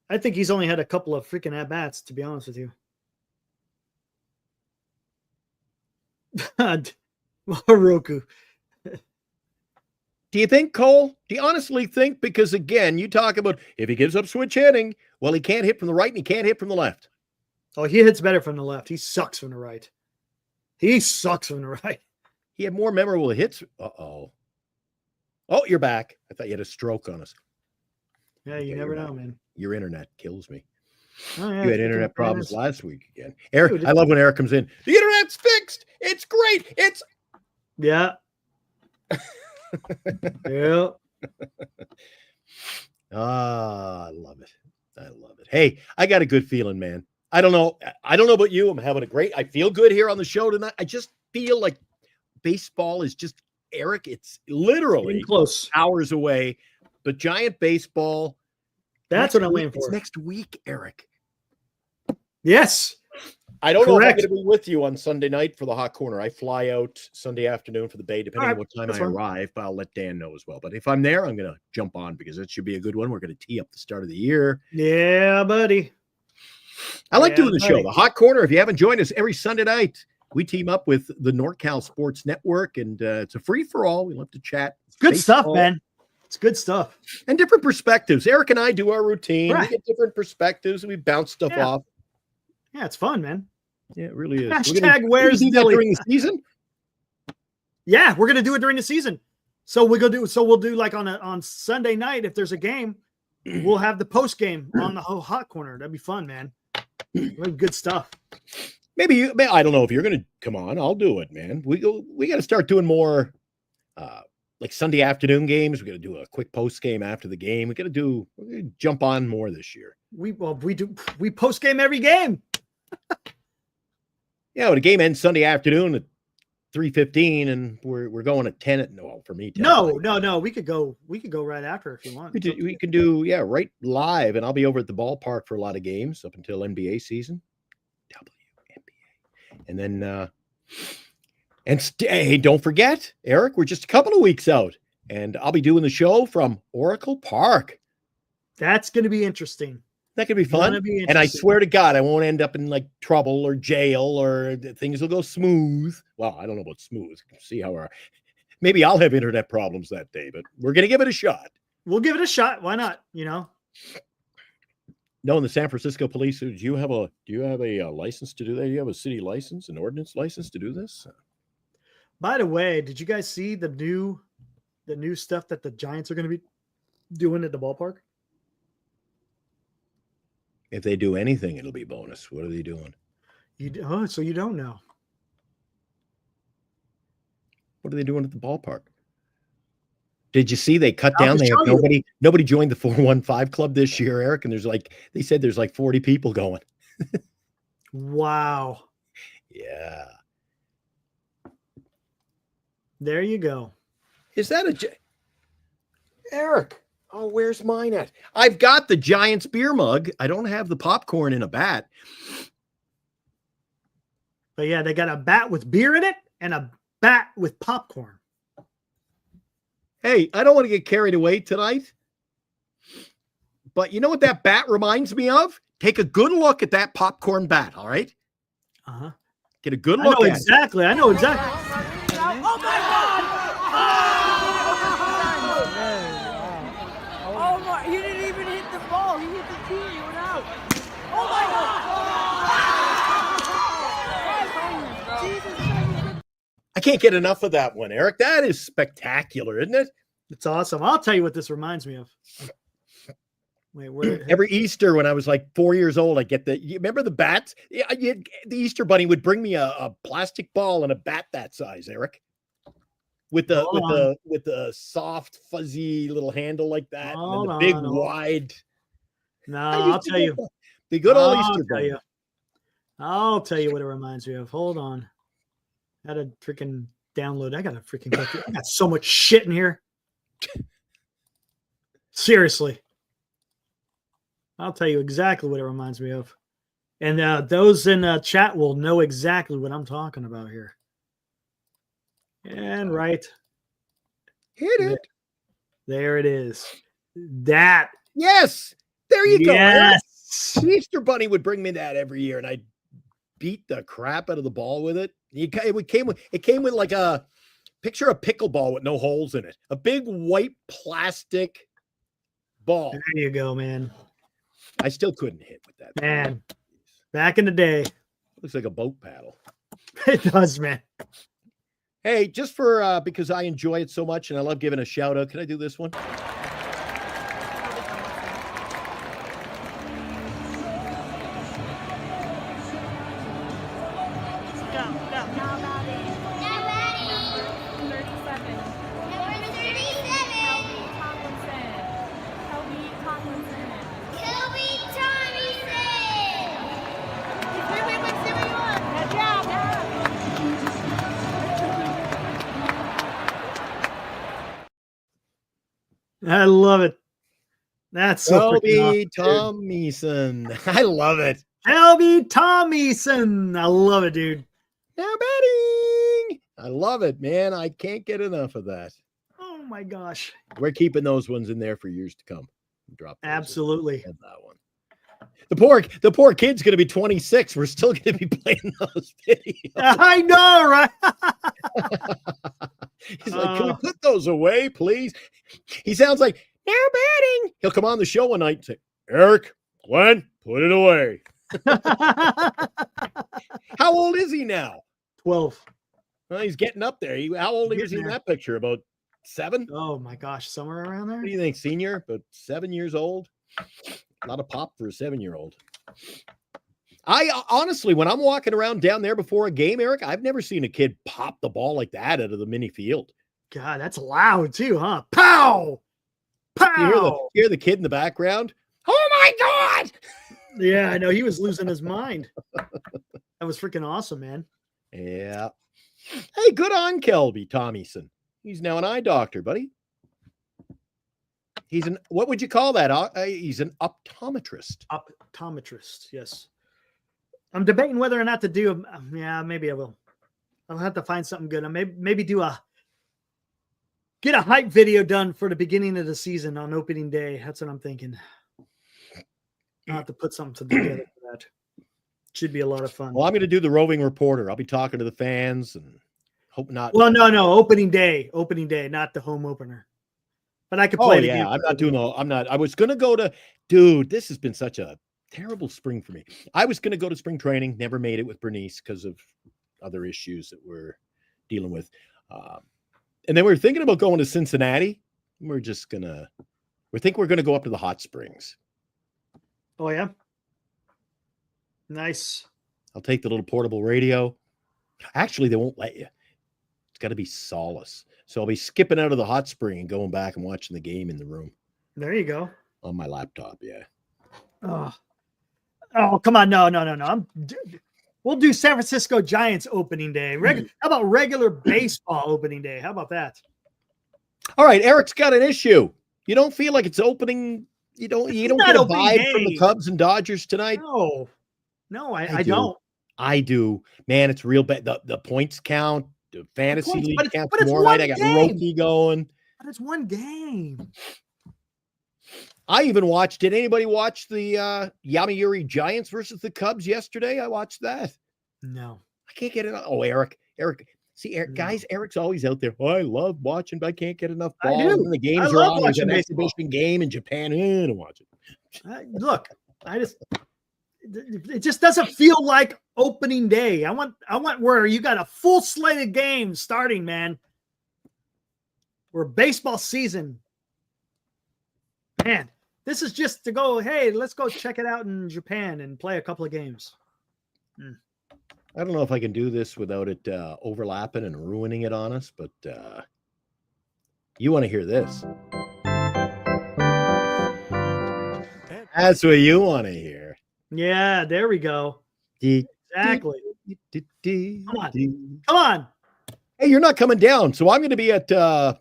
[SPEAKER 3] I think he's only had a couple of freaking at-bats, to be honest with you. Roku.
[SPEAKER 2] Do you think, Cole? Do you honestly think? Because, again, you talk about if he gives up switch hitting, well, he can't hit from the right and he can't hit from the left.
[SPEAKER 3] Oh, he hits better from the left. He sucks from the right. He had
[SPEAKER 2] more memorable hits. Uh-oh. Oh, you're back. I thought you had a stroke on us.
[SPEAKER 3] Yeah, you never know, man.
[SPEAKER 2] Your internet kills me.
[SPEAKER 3] Oh, yeah,
[SPEAKER 2] you had internet problems last week again. Eric, dude, I love when Eric comes in. The internet's fixed. It's great.
[SPEAKER 3] Yeah. Yeah.
[SPEAKER 2] I love it. Hey, I got a good feeling, man. I don't know about you. I feel good here on the show tonight. I just feel like baseball is just, Eric, it's literally
[SPEAKER 3] close
[SPEAKER 2] hours away, but Giant baseball.
[SPEAKER 3] That's what I'm waiting for.
[SPEAKER 2] It's next week, Eric.
[SPEAKER 3] Yes.
[SPEAKER 2] I don't know if I'm going to be with you on Sunday night for the Hot Corner. I fly out Sunday afternoon for the Bay, depending on what time I arrive, but I'll let Dan know as well. But if I'm there, I'm going to jump on because it should be a good one. We're going to tee up the start of the year.
[SPEAKER 3] Yeah, buddy.
[SPEAKER 2] I like doing the show. The Hot Corner, if you haven't joined us every Sunday night, we team up with the NorCal Sports Network, and it's a free-for-all. We love to chat.
[SPEAKER 3] It's good stuff, man. It's good stuff.
[SPEAKER 2] And different perspectives. Eric and I do our routine.
[SPEAKER 3] Right.
[SPEAKER 2] We get different perspectives, and we bounce stuff off.
[SPEAKER 3] Yeah, it's fun, man.
[SPEAKER 2] Yeah, it really is.
[SPEAKER 3] Hashtag where's
[SPEAKER 2] Dilly during the season?
[SPEAKER 3] Yeah, we're gonna do it during the season. So we'll do like on Sunday night, if there's a game, we'll have the post game on the whole Hot Corner. That'd be fun, man. Good stuff.
[SPEAKER 2] Maybe I don't know if you're gonna come on. I'll do it, man. We got to start doing more like Sunday afternoon games. We got to do a quick post game after the game. We're gonna jump on more this year.
[SPEAKER 3] We post game every game.
[SPEAKER 2] Yeah, when the game ends Sunday afternoon at 3:15, and we're going at 10 at for me. 10
[SPEAKER 3] no. We could go right after if you want.
[SPEAKER 2] We can do right live, and I'll be over at the ballpark for a lot of games up until NBA season. WNBA, and then hey, don't forget, Eric, we're just a couple of weeks out, and I'll be doing the show from Oracle Park.
[SPEAKER 3] That's going to be interesting.
[SPEAKER 2] That could be fun. And I swear to God, I won't end up in like trouble or jail, or things will go smooth. Well, I don't know about smooth. See how maybe I'll have internet problems that day, but we're going to give it a shot.
[SPEAKER 3] We'll give it a shot. Why not?
[SPEAKER 2] No, the San Francisco police, do you have a license to do that? Do you have a city license, an ordinance license to do this?
[SPEAKER 3] By the way, did you guys see the new stuff that the Giants are going to be doing at the ballpark?
[SPEAKER 2] If they do anything, it'll be bonus. What are they doing?
[SPEAKER 3] So you don't know.
[SPEAKER 2] What are they doing at the ballpark? Did you see they cut down? They have nobody joined the 415 club this year, Eric, and they said there's like 40 people going.
[SPEAKER 3] Wow.
[SPEAKER 2] Yeah.
[SPEAKER 3] There you go.
[SPEAKER 2] Is that Eric? Oh, where's mine at? I've got the Giants beer mug. I don't have the popcorn in a bat.
[SPEAKER 3] But yeah, they got a bat with beer in it and a bat with popcorn.
[SPEAKER 2] Hey, I don't want to get carried away tonight, but you know what that bat reminds me of? Take a good look at that popcorn bat, all right?
[SPEAKER 3] Uh-huh.
[SPEAKER 2] Get a good look at it.
[SPEAKER 3] I know exactly.
[SPEAKER 4] Oh my God! Oh my! He didn't even hit the ball. He hit the tee. He went out. Oh my God! Jesus!
[SPEAKER 2] I can't get enough of that one, Eric. That is spectacular, isn't it?
[SPEAKER 3] It's awesome. I'll tell you what this reminds me of. Wait,
[SPEAKER 2] every Easter when I was like 4 years old, I get you remember the bats? Yeah, the Easter Bunny would bring me a plastic ball and a bat that size, Eric, with the soft, fuzzy little handle like that, and the big wide.
[SPEAKER 3] No, I'll tell you.
[SPEAKER 2] The good old Easter Bunny.
[SPEAKER 3] I'll tell you what it reminds me of. Hold on. I had to freaking download. I got so much shit in here. Seriously. I'll tell you exactly what it reminds me of. And those in chat will know exactly what I'm talking about here. And right.
[SPEAKER 2] Hit it.
[SPEAKER 3] There it is. That.
[SPEAKER 2] Yes. There you go.
[SPEAKER 3] Yes.
[SPEAKER 2] The Easter Bunny would bring me that every year, and I'd beat the crap out of the ball with it. It came with like a picture of pickleball with no holes in it. A big white plastic ball.
[SPEAKER 3] There you go, man.
[SPEAKER 2] I still couldn't hit with that.
[SPEAKER 3] Man, back in the day.
[SPEAKER 2] Looks like a boat paddle.
[SPEAKER 3] It does, man.
[SPEAKER 2] Hey, just for because I enjoy it so much and I love giving a shout out, can I do this one?
[SPEAKER 3] I love it. That's so
[SPEAKER 2] Shelby Tommyson. I love it.
[SPEAKER 3] Shelby Tommyson. I love it, dude.
[SPEAKER 2] Now betting. I love it, man. I can't get enough of that.
[SPEAKER 3] Oh my gosh.
[SPEAKER 2] We're keeping those ones in there for years to come. Drop
[SPEAKER 3] absolutely
[SPEAKER 2] that one. The poor kid's going to be 26. We're still going to be playing those videos.
[SPEAKER 3] I know, right?
[SPEAKER 2] He's like, can we put those away, please? He sounds like, no batting. He'll come on the show one night and say, Eric, Glenn, put it away. How old is he now?
[SPEAKER 3] 12.
[SPEAKER 2] Well, he's getting up there. How old is he in that picture? About 7?
[SPEAKER 3] Oh my gosh, somewhere around there.
[SPEAKER 2] What do you think, senior? About 7 years old? A lot of pop for a 7-year-old. I honestly, when I'm walking around down there before a game, Eric, I've never seen a kid pop the ball like that out of the mini field.
[SPEAKER 3] God, that's loud too, huh? Pow! Pow!
[SPEAKER 2] You hear the kid in the background? Oh my God!
[SPEAKER 3] Yeah, I know. He was losing his mind. That was freaking awesome, man.
[SPEAKER 2] Yeah. Hey, good on Kelby Tommyson. He's now an eye doctor, buddy. He's what would you call that? He's an optometrist.
[SPEAKER 3] Optometrist, yes. I'm debating whether or not to do. Yeah, maybe I will. I'll have to find something good. Maybe get a hype video done for the beginning of the season on opening day. That's what I'm thinking. I'll have to put something together for that. Should be a lot of fun.
[SPEAKER 2] Well, I'm going to do the roving reporter. I'll be talking to the fans and hope not.
[SPEAKER 3] Well, no, opening day, not the home opener. But I could play the game.
[SPEAKER 2] I was going to go to, dude, this has been such a terrible spring for me. I was going to go to spring training, never made it with Bernice because of other issues that we're dealing with. And then we were thinking about going to Cincinnati. We think we're going to go up to the hot springs.
[SPEAKER 3] Oh, yeah. Nice.
[SPEAKER 2] I'll take the little portable radio. Actually, they won't let you. It's got to be Solace. So I'll be skipping out of the hot spring and going back and watching the game in the room.
[SPEAKER 3] There you go.
[SPEAKER 2] On my laptop, yeah.
[SPEAKER 3] Oh, come on. No. We'll do San Francisco Giants opening day. How about regular baseball opening day? How about that?
[SPEAKER 2] All right, Eric's got an issue. You don't feel like it's opening. You don't get a vibe from the Cubs and Dodgers tonight?
[SPEAKER 3] No, I don't.
[SPEAKER 2] I do. Man, it's real bad. The points count. The fantasy league counts tomorrow night. I got Roki going.
[SPEAKER 3] But it's one game.
[SPEAKER 2] I even watched. Did anybody watch the Yomiuri Giants versus the Cubs yesterday? I watched that.
[SPEAKER 3] No.
[SPEAKER 2] I can't get it. Oh, Eric. See, Eric, guys, Eric's always out there. Oh, I love watching, but I can't get enough balls.
[SPEAKER 3] I do.
[SPEAKER 2] When the games are on. There's an exhibition game in Japan. And watch it.
[SPEAKER 3] Look, it just doesn't feel like opening day. I want where you got a full slate of games starting, man. We're baseball season. Man, this is just to go, hey, let's go check it out in Japan and play a couple of games.
[SPEAKER 2] I don't know if I can do this without it overlapping and ruining it on us, but you want to hear this. That's what you want to hear.
[SPEAKER 3] Yeah, there we go. Exactly. Come on.
[SPEAKER 2] Hey, you're not coming down. So I'm going to be at the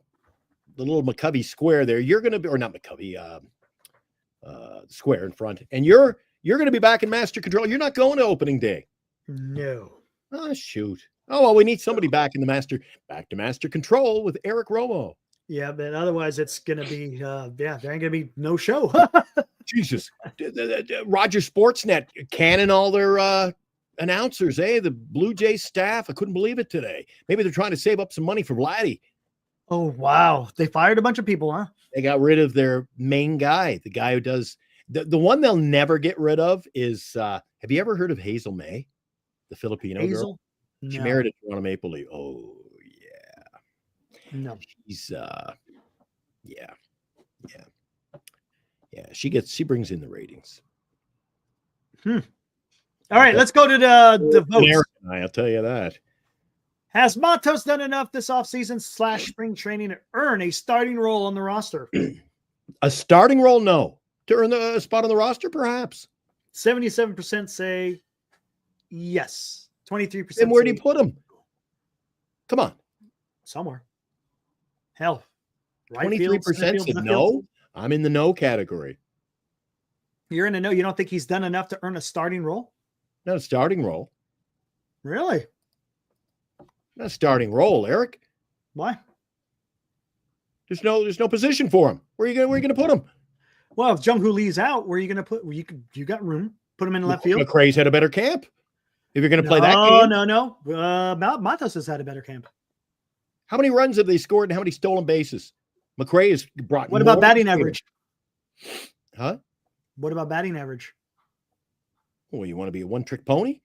[SPEAKER 2] little McCovey Square there. You're going to be, or not McCovey, Square in front. And you're going to be back in Master Control. You're not going to opening day.
[SPEAKER 3] No.
[SPEAKER 2] Oh, shoot. Oh, well, we need somebody back to Master Control with Eric Romo.
[SPEAKER 3] Yeah, but otherwise it's going to be, there ain't going to be no show.
[SPEAKER 2] Jesus. Roger Sportsnet canning all their announcers, the Blue Jays staff. I couldn't believe it today. Maybe they're trying to save up some money for Vladdy.
[SPEAKER 3] Oh, wow. They fired a bunch of people, huh?
[SPEAKER 2] They got rid of their main guy, the guy who does the one they'll never get rid of is have you ever heard of Hazel May, the Filipino girl?
[SPEAKER 3] No.
[SPEAKER 2] She married a Toronto Maple Leaf. Oh, yeah.
[SPEAKER 3] No.
[SPEAKER 2] She's yeah. She brings in the ratings.
[SPEAKER 3] All right, let's go to the votes.
[SPEAKER 2] I'll tell you that.
[SPEAKER 3] Has Matos done enough this offseason / spring training to earn a starting role on the roster?
[SPEAKER 2] A starting role, no. To earn a spot on the roster, perhaps.
[SPEAKER 3] 77% say yes. 23%.
[SPEAKER 2] And where do you put him? Come on.
[SPEAKER 3] Somewhere. Hell.
[SPEAKER 2] 23% said no. I'm in the no category.
[SPEAKER 3] You're in the no. You don't think he's done enough to earn a starting role?
[SPEAKER 2] Not a starting role.
[SPEAKER 3] Really?
[SPEAKER 2] Not a starting role, Eric.
[SPEAKER 3] Why?
[SPEAKER 2] There's no position for him. Where are you going to put him?
[SPEAKER 3] Well, if Jung Hoo Lee's out, where are you going to put? You got room. Put him in left field.
[SPEAKER 2] McRae's had a better camp. If you're going to play that game.
[SPEAKER 3] No. Matos has had a better camp.
[SPEAKER 2] How many runs have they scored and how many stolen bases? McRae has brought.
[SPEAKER 3] What about batting average?
[SPEAKER 2] Huh?
[SPEAKER 3] What about batting average?
[SPEAKER 2] Well, you want to be a one-trick pony?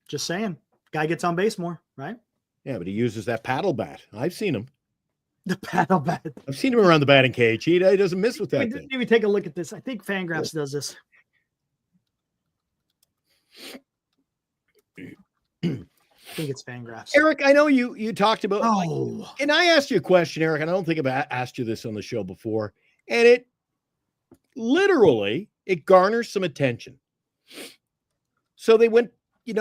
[SPEAKER 3] Just saying. Guy gets on base more, right?
[SPEAKER 2] Yeah, but he uses that paddle bat. I've seen him.
[SPEAKER 3] The paddle bat.
[SPEAKER 2] I've seen him around the batting cage. He doesn't miss with that thing.
[SPEAKER 3] Maybe take a look at this. I think Fangraphs does this. I think it's Fangraphs.
[SPEAKER 2] Eric, I know you talked about.
[SPEAKER 3] Oh.
[SPEAKER 2] And I asked you a question, Eric, and I don't think I've asked you this on the show before. And it literally, it garners some attention. So they went, they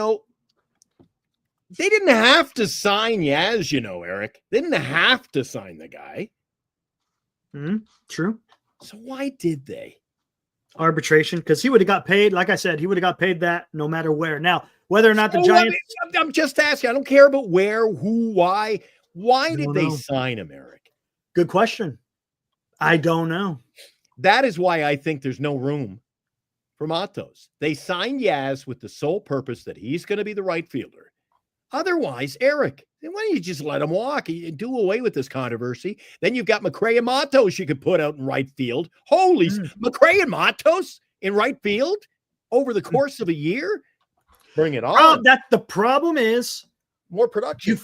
[SPEAKER 2] didn't have to sign Yaz, Eric. They didn't have to sign the guy.
[SPEAKER 3] True.
[SPEAKER 2] So why did they?
[SPEAKER 3] Arbitration, because he would have got paid. Like I said, he would have got paid that no matter where. Now, whether or not the Giants.
[SPEAKER 2] I'm just asking. I don't care about where, who, why. Why did they sign him, Eric?
[SPEAKER 3] Good question. I don't know.
[SPEAKER 2] That is why I think there's no room for Matos. They signed Yaz with the sole purpose that he's going to be the right fielder. Otherwise, Eric, why don't you just let him walk and do away with this controversy? Then you've got McRae and Matos you could put out in right field. Holy, McRae and Matos in right field over the course of a year? Bring it on.
[SPEAKER 3] The problem is
[SPEAKER 2] more production.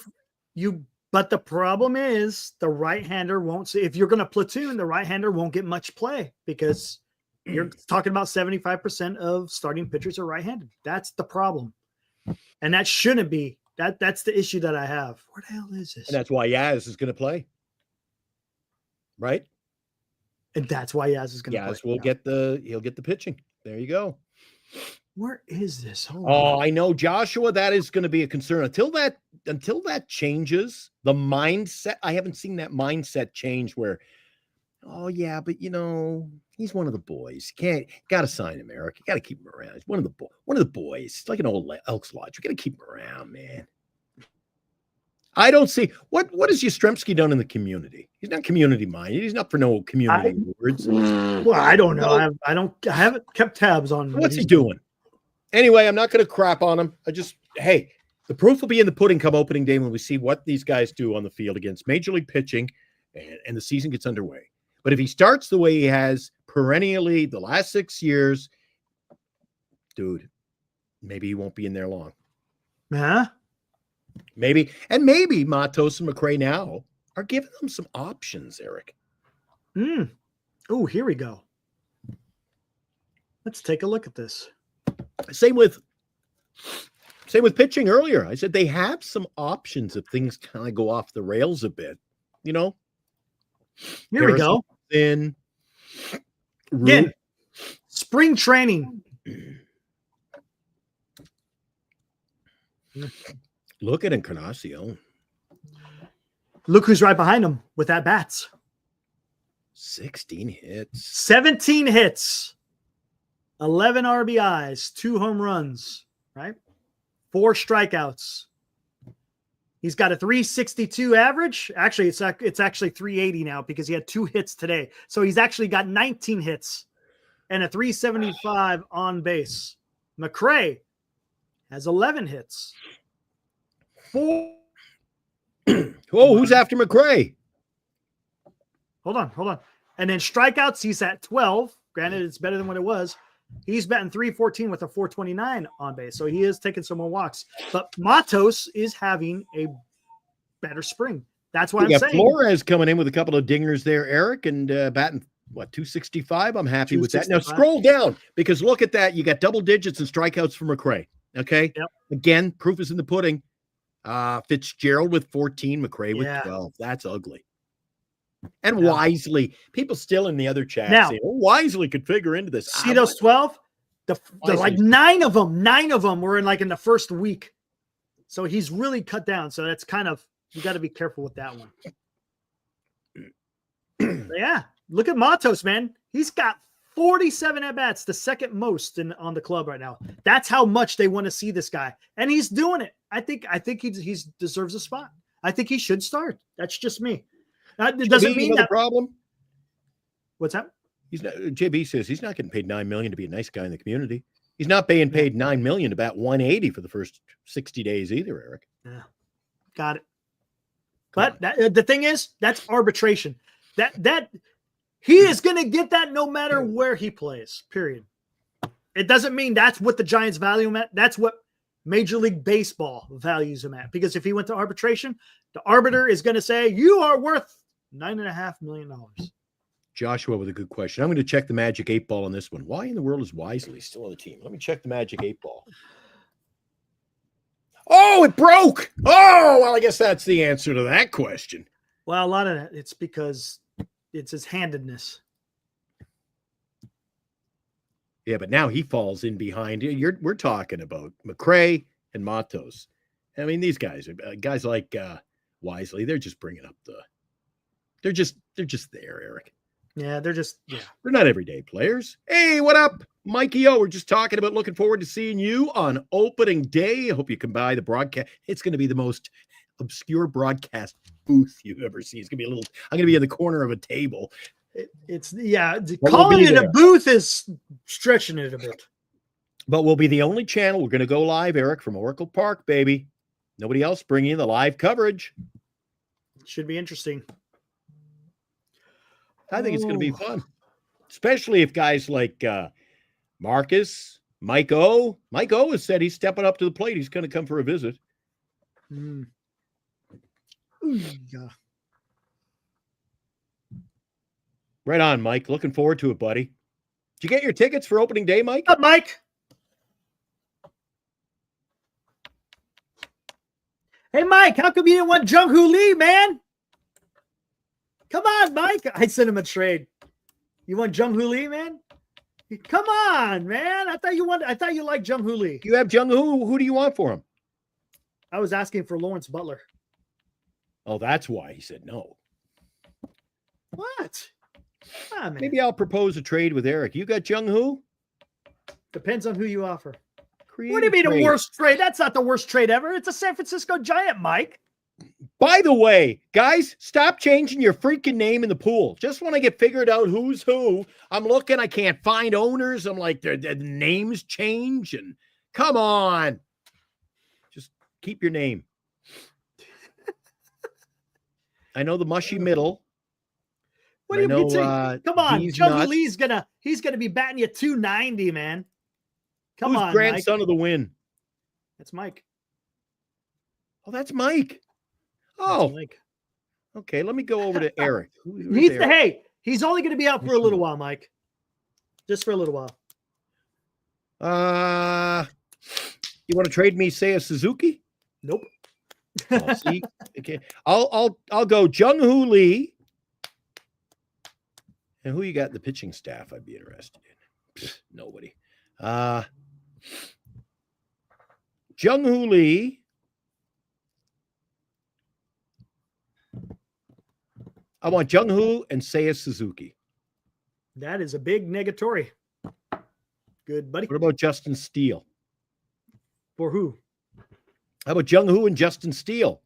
[SPEAKER 3] But the problem is the right-hander won't see. If you're going to platoon, the right-hander won't get much play because you're talking about 75% of starting pitchers are right-handed. That's the problem. And that shouldn't be. That's the issue that I have. Where the hell is this?
[SPEAKER 2] And that's why Yaz is going to play. Right?
[SPEAKER 3] And that's why Yaz is going to play.
[SPEAKER 2] Yaz he'll get the pitching. There you go.
[SPEAKER 3] Where is this?
[SPEAKER 2] I know, Joshua, that is going to be a concern until that changes the mindset. I haven't seen that mindset change where, but he's one of the boys. Got to sign him, Eric. You got to keep him around. He's one of the boys. It's like an old Elks Lodge. You got to keep him around, man. I don't see what has Yastrzemski done in the community. He's not community minded. He's not for no community awards.
[SPEAKER 3] Well, I don't know. I haven't kept tabs on
[SPEAKER 2] what's he doing. Anyway, I'm not going to crap on him. The proof will be in the pudding come opening day when we see what these guys do on the field against Major League pitching and the season gets underway. But if he starts the way he has perennially the last 6 years, dude, maybe he won't be in there long.
[SPEAKER 3] Huh?
[SPEAKER 2] Maybe Matos and McRae now are giving them some options, Eric.
[SPEAKER 3] Oh, here we go. Let's take a look at this.
[SPEAKER 2] Same with pitching earlier. I said they have some options if things kind of go off the rails a bit. Here
[SPEAKER 3] we go. Again, spring training.
[SPEAKER 2] Look at Encarnacion.
[SPEAKER 3] Look who's right behind him with at bats.
[SPEAKER 2] 16 hits.
[SPEAKER 3] 17 hits. 11 RBIs, 2 home runs, right? 4 strikeouts. He's got a 362 average. Actually, it's actually 380 now because he had 2 hits today. So he's actually got 19 hits and a 375 on base. McRae has 11 hits. 4.
[SPEAKER 2] Who's after McRae?
[SPEAKER 3] Hold on. And then strikeouts, he's at 12. Granted, it's better than what it was. He's batting 314 with a 429 on base. So he is taking some more walks. But Matos is having a better spring. That's why I'm saying.
[SPEAKER 2] Flores coming in with a couple of dingers there, Eric, and batting, 265? I'm happy with that. Now scroll down because look at that. You got double digits and strikeouts from McRae. Okay.
[SPEAKER 3] Yep.
[SPEAKER 2] Again, proof is in the pudding. Fitzgerald with 14, McRae with 12. That's ugly. And Wisely, people still in the other chat saying, Wisely could figure into this.
[SPEAKER 3] See those 12? The like 9 of them were in the first week. So he's really cut down. So that's kind of, you got to be careful with that one. Look at Matos, man. He's got 47 at-bats, the second most on the club right now. That's how much they want to see this guy. And he's doing it. I think he deserves a spot. I think he should start. That's just me. That doesn't mean that
[SPEAKER 2] problem.
[SPEAKER 3] What's that?
[SPEAKER 2] He's not. JB says he's not getting paid $9 million to be a nice guy in the community. He's not being paid $9 million to bat 180 for the first 60 days either, Eric.
[SPEAKER 3] Yeah, got it. But the thing is, that's arbitration. That he is going to get that no matter where he plays. Period. It doesn't mean that's what the Giants value him at. That's what Major League Baseball values him at. Because if he went to arbitration, the arbiter is going to say you are worth $9.5 million.
[SPEAKER 2] Joshua with a good question. I'm going to check the Magic 8 Ball on this one. Why in the world is Wisely still on the team? Let me check the Magic 8 Ball. Oh, it broke. Oh, well, I guess that's the answer to that question.
[SPEAKER 3] Well, a lot of that, it's because it's his handedness.
[SPEAKER 2] Yeah, but now he falls in behind. We're talking about McRae and Matos. I mean, these guys are guys like Wisely. They're just bringing up they're just there, Eric.
[SPEAKER 3] Yeah, they're
[SPEAKER 2] not everyday players. Hey, what up, Mikey O? We're just talking about looking forward to seeing you on opening day. I hope you can buy the broadcast. It's going to be the most obscure broadcast booth you've ever seen. It's going to be I'm going to be in the corner of a table.
[SPEAKER 3] Calling it a booth is stretching it a bit.
[SPEAKER 2] But we'll be the only channel. We're going to go live, Eric, from Oracle Park, baby. Nobody else bringing you the live coverage.
[SPEAKER 3] Should be interesting.
[SPEAKER 2] I think it's going to be fun, especially if guys like Marcus, Mike O. Mike O has said he's stepping up to the plate. He's going to come for a visit.
[SPEAKER 3] Mm. Yeah.
[SPEAKER 2] Right on, Mike. Looking forward to it, buddy. Did you get your tickets for opening day, Mike?
[SPEAKER 3] Up, Mike. Hey, Mike, how come you didn't want Jung Hoo Lee, man? Come on, Mike. I sent him a trade. You want Jung Hoo Lee, man? Come on, man. I thought you liked Jung Hoo Lee.
[SPEAKER 2] You have Jung Hoo. Who do you want for him?
[SPEAKER 3] I was asking for Lawrence Butler.
[SPEAKER 2] Oh, that's why he said no.
[SPEAKER 3] What? Ah, man.
[SPEAKER 2] Maybe I'll propose a trade with Eric. You got Jung Hoo?
[SPEAKER 3] Depends on who you offer.
[SPEAKER 2] Creative
[SPEAKER 3] What do you mean
[SPEAKER 2] trade.
[SPEAKER 3] the worst trade? That's not the worst trade ever. It's a San Francisco Giant, Mike.
[SPEAKER 2] By the way, guys, stop changing your freaking name in the pool. Just when I get figured out who's who, I'm looking, I can't find owners. I'm like, their names change. And come on. Just keep your name. I know the mushy middle.
[SPEAKER 3] What do you mean? Come on, Jung Hoo Lee's he's gonna be batting you 290, man. Come on,
[SPEAKER 2] grandson
[SPEAKER 3] Mike.
[SPEAKER 2] of the win?
[SPEAKER 3] That's Mike.
[SPEAKER 2] Oh, that's Mike. Oh,
[SPEAKER 3] that's Mike.
[SPEAKER 2] Okay. Let me go over to Eric.
[SPEAKER 3] He's only going to be out for a little while, Mike. Just for a little while.
[SPEAKER 2] You want to trade me, say, a Suzuki?
[SPEAKER 3] Nope.
[SPEAKER 2] Oh, see, okay. I'll go Jung Hoo Lee. And who you got in the pitching staff? I'd be interested in. Pfft, nobody. Jung Hoo Lee. I want Jung Hoo and Seiya Suzuki.
[SPEAKER 3] That is a big negatory. Good, buddy.
[SPEAKER 2] What about Justin Steele?
[SPEAKER 3] For who?
[SPEAKER 2] How about Jung Hoo and Justin Steele?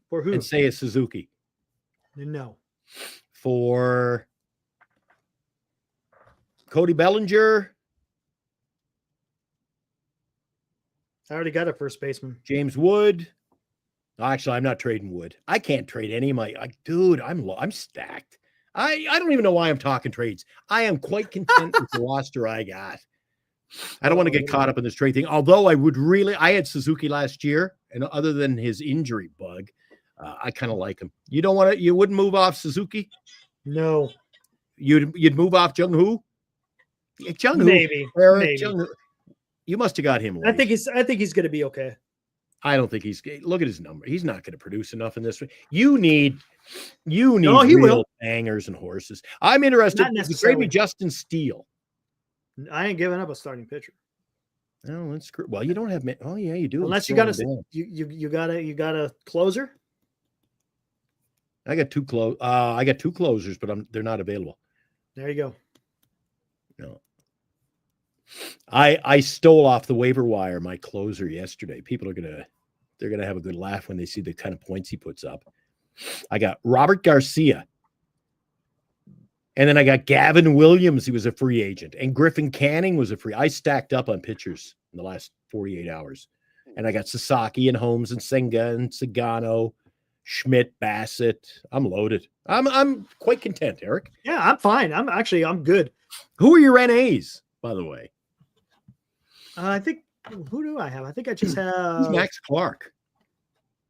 [SPEAKER 3] For who?
[SPEAKER 2] And Seiya Suzuki.
[SPEAKER 3] No.
[SPEAKER 2] For Cody Bellinger.
[SPEAKER 3] I already got a first baseman.
[SPEAKER 2] James Wood. Actually, I'm not trading Wood. I can't trade any of my dude. I'm stacked. I don't even know why I'm talking trades. I am quite content with the roster I got. I don't want to get caught up in this trade thing. Although I had Suzuki last year, and other than his injury bug, I kind of like him. You wouldn't move off Suzuki?
[SPEAKER 3] No.
[SPEAKER 2] You'd move off Jung Hoo? Jung Hoo.
[SPEAKER 3] Maybe.
[SPEAKER 2] Jung Hoo. You must have got him late.
[SPEAKER 3] I think he's going to be okay.
[SPEAKER 2] I don't think look at his number. He's not going to produce enough in this. You need real bangers and horses. I'm interested. Trade me Justin Steele.
[SPEAKER 3] I ain't giving up a starting pitcher.
[SPEAKER 2] Oh, that's great. Well, you don't have. Oh, yeah, you do.
[SPEAKER 3] Unless you got a closer.
[SPEAKER 2] I got two closers, but they're not available.
[SPEAKER 3] There you go.
[SPEAKER 2] No. I stole off the waiver wire my closer yesterday. People are they're gonna have a good laugh when they see the kind of points he puts up. I got Robert Garcia. And then I got Gavin Williams. He was a free agent. And Griffin Canning was a free. I stacked up on pitchers in the last 48 hours. And I got Sasaki and Holmes and Senga and Sagano, Schmidt, Bassett. I'm loaded. I'm quite content, Eric.
[SPEAKER 3] Yeah, I'm fine. I'm good.
[SPEAKER 2] Who are your NAs, by the way?
[SPEAKER 3] I think, who do I have? I think I just have
[SPEAKER 2] Who's Max Clark?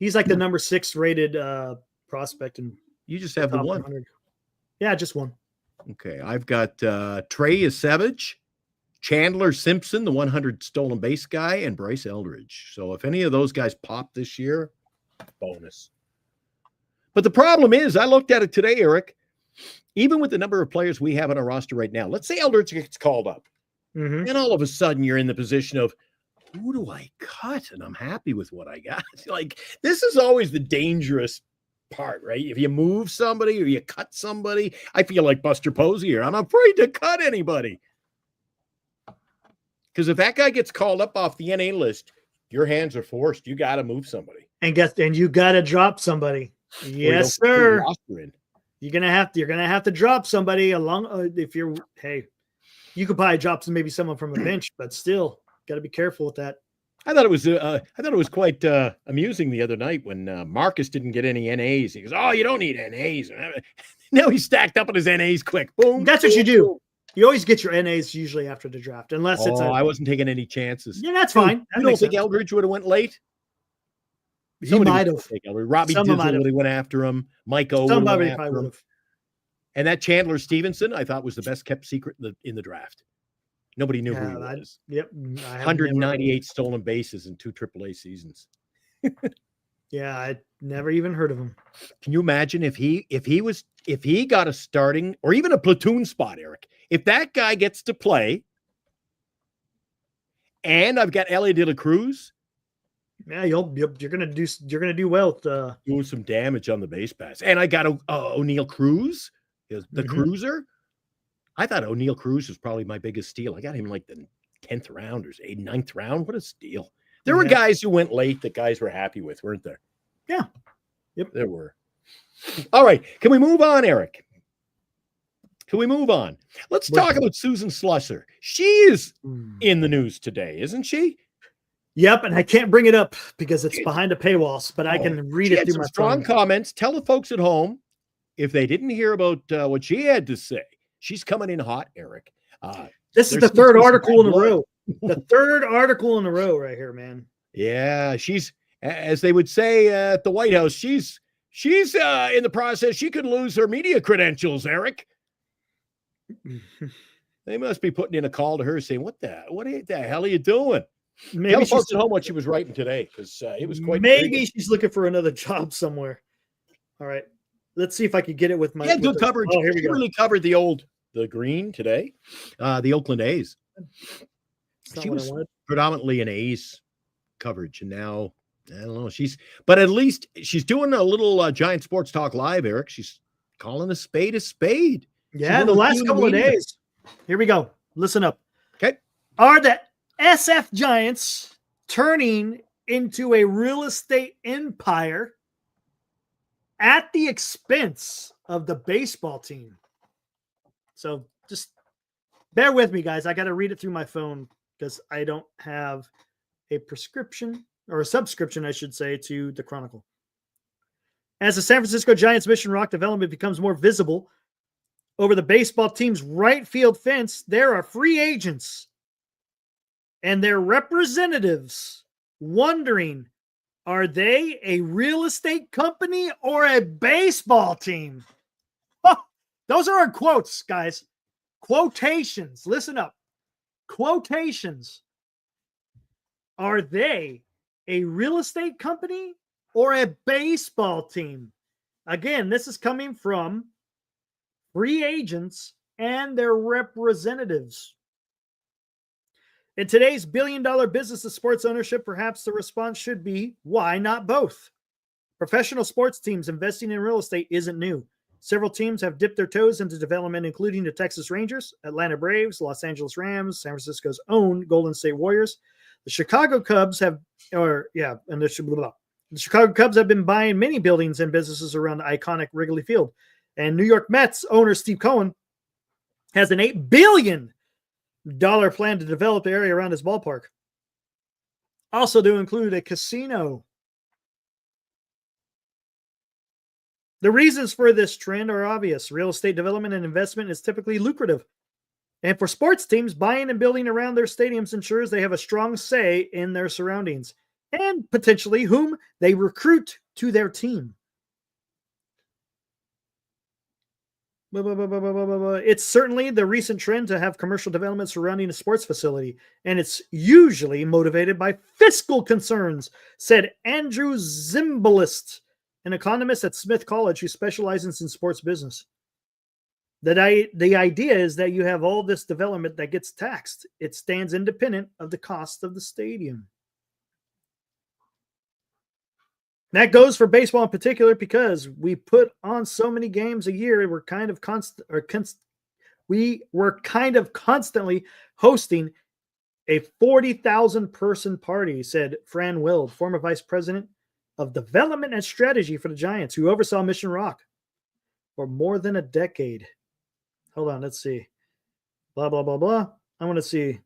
[SPEAKER 3] He's like the number 6 rated prospect. And
[SPEAKER 2] you just have the one.
[SPEAKER 3] 100. Yeah, just one.
[SPEAKER 2] Okay. I've got Trey Savage, Chandler Simpson, the 100 stolen base guy, and Bryce Eldridge. So if any of those guys pop this year, bonus. But the problem is, I looked at it today, Eric, even with the number of players we have on our roster right now, let's say Eldridge gets called up.
[SPEAKER 3] Mm-hmm.
[SPEAKER 2] And all of a sudden you're in the position of, who do I cut? And I'm happy with what I got. Like, this is always the dangerous part, right? If you move somebody or you cut somebody, I feel like Buster Posey here. I'm afraid to cut anybody. Because if that guy gets called up off the NA list, your hands are forced. You got to move somebody.
[SPEAKER 3] And you got to drop somebody. Yes, sir. You're gonna have to drop somebody along. If you're, you could probably drop maybe someone from a bench, but still got to be careful with that.
[SPEAKER 2] I thought it was quite amusing the other night when Marcus didn't get any NAs. He goes, "Oh, you don't need NAs." Now he's stacked up on his NAs quick. Boom.
[SPEAKER 3] That's what you do. You always get your NAs usually after the draft, unless it's.
[SPEAKER 2] I wasn't taking any chances.
[SPEAKER 3] Yeah, that's fine.
[SPEAKER 2] You don't think Eldridge would have went late?
[SPEAKER 3] He might have.
[SPEAKER 2] Robbie Dizzle would have went after him. Mike O would have after him. And that Chandler Stevenson, I thought, was the best kept secret in the draft. Nobody knew who he was.
[SPEAKER 3] Yep.
[SPEAKER 2] 198 stolen bases in 2 AAA seasons.
[SPEAKER 3] Yeah, I never even heard of him.
[SPEAKER 2] Can you imagine if he got a starting or even a platoon spot, Eric? If that guy gets to play, and I've got Ellie De La Cruz.
[SPEAKER 3] Yeah, you're gonna do well.
[SPEAKER 2] Do some damage on the base pass, and I got O'Neal Cruz, the cruiser. I thought O'Neal Cruz was probably my biggest steal. I got him like the 10th round or 9th round. What a steal! There were guys who went late that guys were happy with, weren't there?
[SPEAKER 3] Yeah. Yep.
[SPEAKER 2] There were. All right, can we move on, Eric? Can we move on? Let's talk about Susan Slusser. She is in the news today, isn't she?
[SPEAKER 3] Yep, and I can't bring it up because it's behind a paywall, but I can read it through my
[SPEAKER 2] strong
[SPEAKER 3] phone.
[SPEAKER 2] Comments. Tell the folks at home if they didn't hear about what she had to say. She's coming in hot, Eric.
[SPEAKER 3] This is the third article in a row. The third article in a row right here, man.
[SPEAKER 2] Yeah, she's, as they would say at the White House, she's in the process. She could lose her media credentials, Eric. They must be putting in a call to her saying, what the hell are you doing?
[SPEAKER 3] Maybe
[SPEAKER 2] tell folks at home what she was writing today, because it was quite.
[SPEAKER 3] Maybe she's looking for another job somewhere. All right, let's see if I can get it with my.
[SPEAKER 2] Yeah, good coverage.
[SPEAKER 3] Oh, here we
[SPEAKER 2] go. Really covered the green today, the Oakland A's. She was predominantly an A's coverage, and now I don't know. But at least she's doing a little Giant Sports Talk Live, Eric. She's calling a spade a spade.
[SPEAKER 3] Yeah, the last couple of days. Here we go. Listen up.
[SPEAKER 2] Okay.
[SPEAKER 3] Are the SF Giants turning into a real estate empire at the expense of the baseball team? So just bear with me, guys. I got to read it through my phone because I don't have a prescription or a subscription, I should say, to the Chronicle. As the San Francisco Giants Mission Rock development becomes more visible over the baseball team's right field fence, there are free agents and their representatives wondering, are they a real estate company or a baseball team? Oh, those are our quotes, guys. Quotations. Listen up. Quotations. Are they a real estate company or a baseball team? Again, this is coming from free agents and their representatives. In today's billion-dollar business of sports ownership, perhaps the response should be, why not both? Professional sports teams investing in real estate isn't new. Several teams have dipped their toes into development, including the Texas Rangers, Atlanta Braves, Los Angeles Rams, San Francisco's own Golden State Warriors. The Chicago Cubs have been buying many buildings and businesses around the iconic Wrigley Field. And New York Mets owner Steve Cohen has an $8 billion plan to develop the area around his ballpark. Also to include a casino. The reasons for this trend are obvious. Real estate development and investment is typically lucrative. And for sports teams, buying and building around their stadiums ensures they have a strong say in their surroundings and potentially whom they recruit to their team. It's certainly the recent trend to have commercial development surrounding a sports facility, and it's usually motivated by fiscal concerns, said Andrew Zimbalist, an economist at Smith College who specializes in sports business. The idea is that you have all this development that gets taxed. It stands independent of the cost of the stadium. That goes for baseball in particular because we put on so many games a year. We were kind of constantly hosting a 40,000 person party, said Fran Wild, former vice president of development and strategy for the Giants, who oversaw Mission Rock for more than a decade. Hold on, let's see. Blah, blah, blah, blah. I want to see.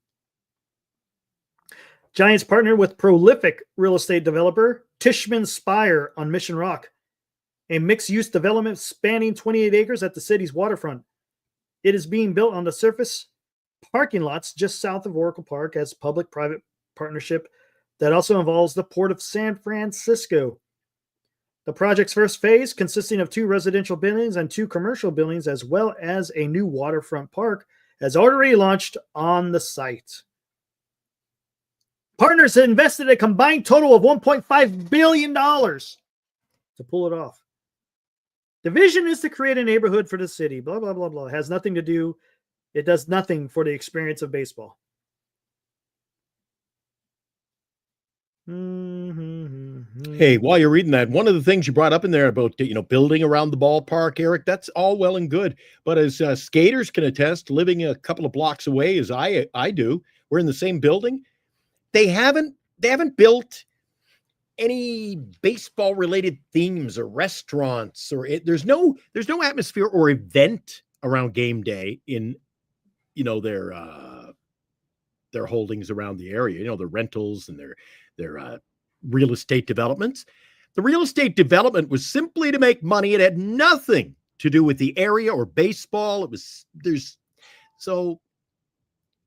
[SPEAKER 3] Giants partnered with prolific real estate developer Tishman Speyer on Mission Rock, a mixed-use development spanning 28 acres at the city's waterfront. It is being built on the surface parking lots just south of Oracle Park as public-private partnership that also involves the Port of San Francisco. The project's first phase, consisting of 2 residential buildings and 2 commercial buildings, as well as a new waterfront park, has already launched on the site. Partners have invested a combined total of $1.5 billion to pull it off. The vision is to create a neighborhood for the city. Blah, blah, blah, blah. It has nothing to do. It does nothing for the experience of baseball.
[SPEAKER 2] Hey, while you're reading that, one of the things you brought up in there about, building around the ballpark, Eric, that's all well and good. But as skaters can attest, living a couple of blocks away as I do, we're in the same building. They haven't built any baseball related themes or restaurants there's no atmosphere or event around game day in their holdings around the area, the rentals and their real estate developments. The real estate development was simply to make money. It had nothing to do with the area or baseball. So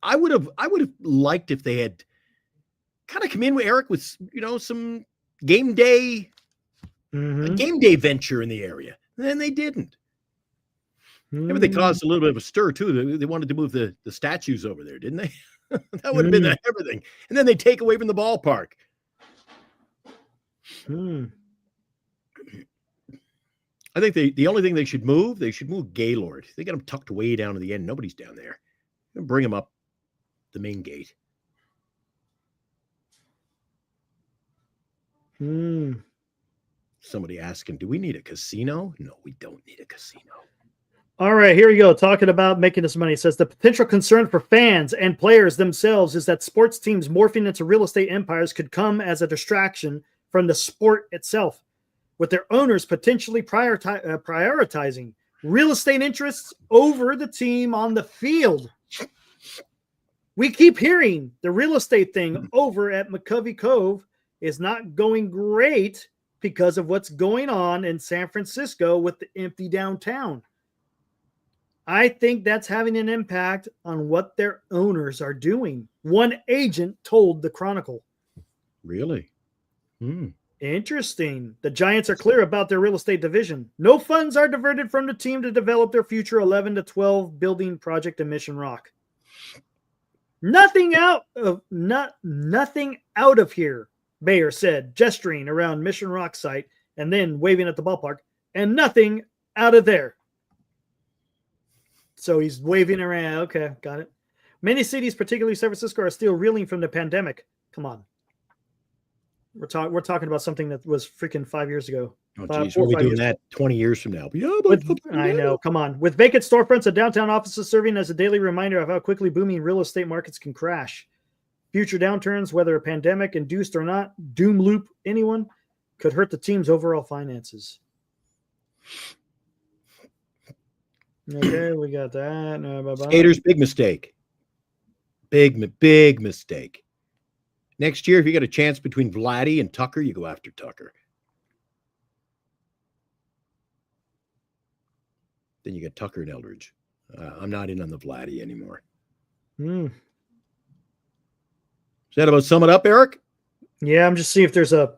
[SPEAKER 2] I would have liked if they had kind of come in with Eric with, some game day venture in the area. And then they didn't. Maybe they caused a little bit of a stir too. They wanted to move the statues over there, didn't they? That would have been everything. And then they take away from the ballpark. I think the only thing they should move Gaylord. They got them tucked way down to the end. Nobody's down there. Bring them up the main gate. Somebody asking, do we need a casino? No, we don't need a casino.
[SPEAKER 3] All right, here we go. Talking about making this money. It says the potential concern for fans and players themselves is that sports teams morphing into real estate empires could come as a distraction from the sport itself, with their owners potentially prioritizing real estate interests over the team on the field. We keep hearing the real estate thing over at McCovey Cove is not going great because of what's going on in San Francisco with the empty downtown. I think that's having an impact on what their owners are doing. One agent told the Chronicle.
[SPEAKER 2] Really?
[SPEAKER 3] Interesting. The Giants are clear about their real estate division. No funds are diverted from the team to develop their future 11 to 12 building project in Mission Rock. Nothing out of here, Bayer said, gesturing around Mission Rock site and then waving at the ballpark, and nothing out of there. So he's waving around. Okay, got it. Many cities, particularly San Francisco, are still reeling from the pandemic. Come on. We're talking about something that was freaking 5 years ago.
[SPEAKER 2] Oh, geez, we'll be doing that 20 years from now. Yeah,
[SPEAKER 3] I know. Come on. With vacant storefronts and downtown offices serving as a daily reminder of how quickly booming real estate markets can crash. Future downturns, whether a pandemic induced or not, doom loop anyone, could hurt the team's overall finances. Okay, we got that. No, bye-bye.
[SPEAKER 2] Skaters, big mistake. Big mistake. Next year, if you get a chance between Vladdy and Tucker, you go after Tucker. Then you get Tucker and Eldridge. I'm not in on the Vladdy anymore. Does that about sum it up, Eric?
[SPEAKER 3] Yeah, I'm just seeing if there's a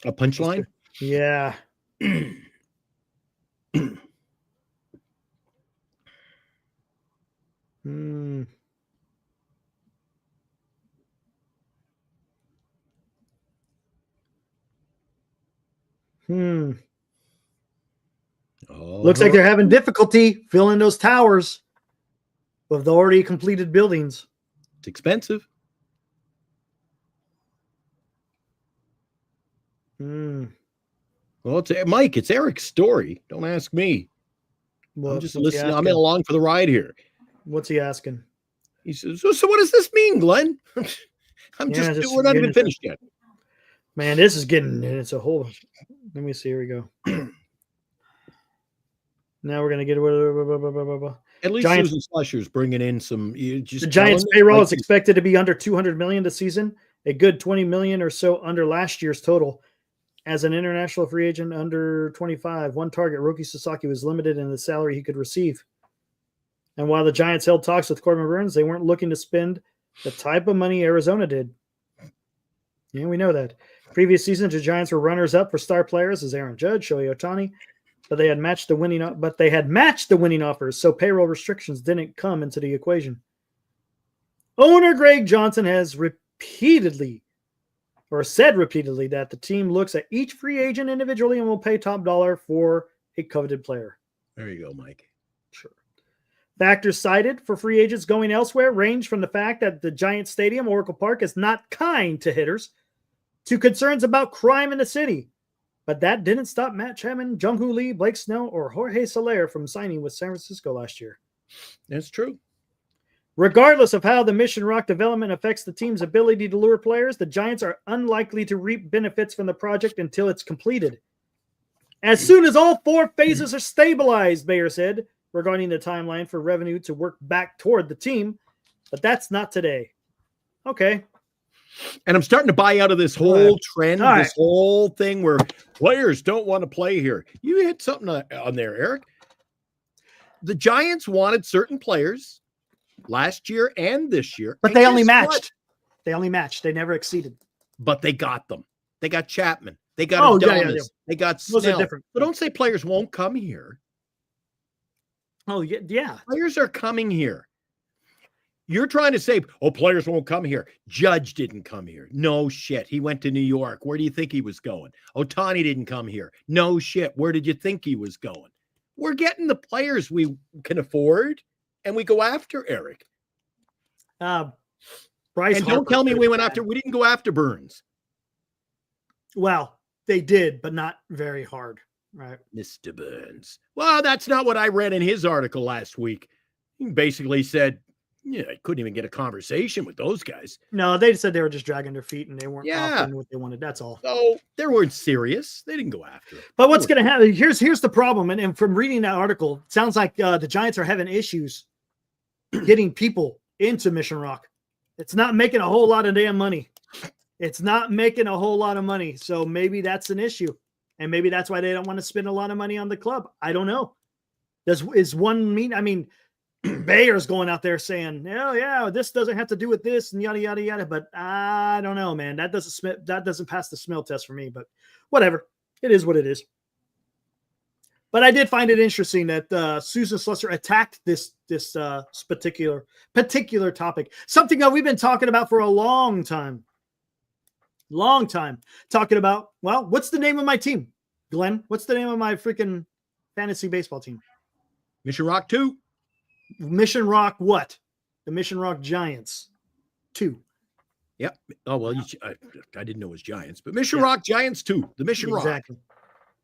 [SPEAKER 2] punchline.
[SPEAKER 3] Yeah. Looks like they're having difficulty filling those towers with the already completed buildings.
[SPEAKER 2] It's expensive. Well, it's Mike. It's Eric's story. Don't ask me. I'm just listening. I'm along for the ride here.
[SPEAKER 3] What's he asking?
[SPEAKER 2] He says, so what does this mean, Glenn? We're not even finished yet.
[SPEAKER 3] Man, this is getting, it's a whole, let me see. Here we go. Now we're going to get
[SPEAKER 2] at least
[SPEAKER 3] Giants,
[SPEAKER 2] Susan Slusher's bringing in some.
[SPEAKER 3] The Giants payroll is expected to be under $200 million this season, a good $20 million or so under last year's total. As an international free agent under 25, one target, Roki Sasaki, was limited in the salary he could receive. And while the Giants held talks with Corbin Burns, they weren't looking to spend the type of money Arizona did. Yeah, we know that. Previous seasons, the Giants were runners-up for star players as Aaron Judge, Shohei Ohtani, but they had matched the winning offers, so payroll restrictions didn't come into the equation. Owner Greg Johnson has said repeatedly that the team looks at each free agent individually and will pay top dollar for a coveted player.
[SPEAKER 2] There you go, Mike.
[SPEAKER 3] Sure. Factors cited for free agents going elsewhere range from the fact that the Giants Stadium, Oracle Park, is not kind to hitters to concerns about crime in the city. But that didn't stop Matt Chapman, Jung Hoo Lee, Blake Snell, or Jorge Soler from signing with San Francisco last year.
[SPEAKER 2] That's true.
[SPEAKER 3] Regardless of how the Mission Rock development affects the team's ability to lure players, the Giants are unlikely to reap benefits from the project until it's completed. As soon as all four phases are stabilized, Bayer said, regarding the timeline for revenue to work back toward the team. But that's not today. Okay.
[SPEAKER 2] And I'm starting to buy out of this whole trend, this whole thing where players don't want to play here. You hit something on there, Eric. The Giants wanted certain players last year and this year.
[SPEAKER 3] But they only matched. What? They only matched. They never exceeded.
[SPEAKER 2] But they got them. They got Chapman. They got Adonis.
[SPEAKER 3] Yeah.
[SPEAKER 2] They got Snell.
[SPEAKER 3] Those are different.
[SPEAKER 2] So don't say players won't come here.
[SPEAKER 3] Oh, yeah.
[SPEAKER 2] Players are coming here. You're trying to say, players won't come here. Judge didn't come here. No shit. He went to New York. Where do you think he was going? Ohtani didn't come here. No shit. Where did you think he was going? We're getting the players we can afford, and we go after Eric.
[SPEAKER 3] Bryce
[SPEAKER 2] and don't tell me we didn't go after Burns.
[SPEAKER 3] Well, they did, but not very hard, right?
[SPEAKER 2] Mr. Burns. Well, that's not what I read in his article last week. He basically said, I couldn't even get a conversation with those guys.
[SPEAKER 3] No, they said they were just dragging their feet and they weren't offering what they wanted. That's all.
[SPEAKER 2] So they weren't serious. They didn't go after it.
[SPEAKER 3] But what's going to happen? Here's the problem. And from reading that article, it sounds like the Giants are having issues getting people into Mission Rock. It's not making a whole lot of damn money. It's not making a whole lot of money. So maybe that's an issue. And maybe that's why they don't want to spend a lot of money on the club. I don't know. Is one mean? I mean, Bayer's going out there saying, yeah, this doesn't have to do with this and yada, yada, yada. But I don't know, man. That doesn't pass the smell test for me, but whatever. It is what it is. But I did find it interesting that Susan Slusher attacked this particular topic, something that we've been talking about for a long time. Talking about, well, what's the name of my team? Glenn, what's the name of my freaking fantasy baseball team?
[SPEAKER 2] Mission Rock 2.
[SPEAKER 3] Mission Rock what? The Mission Rock Giants 2.
[SPEAKER 2] Yep. Oh, well, I didn't know it was Giants, but Mission Rock Giants 2. The Mission Rock.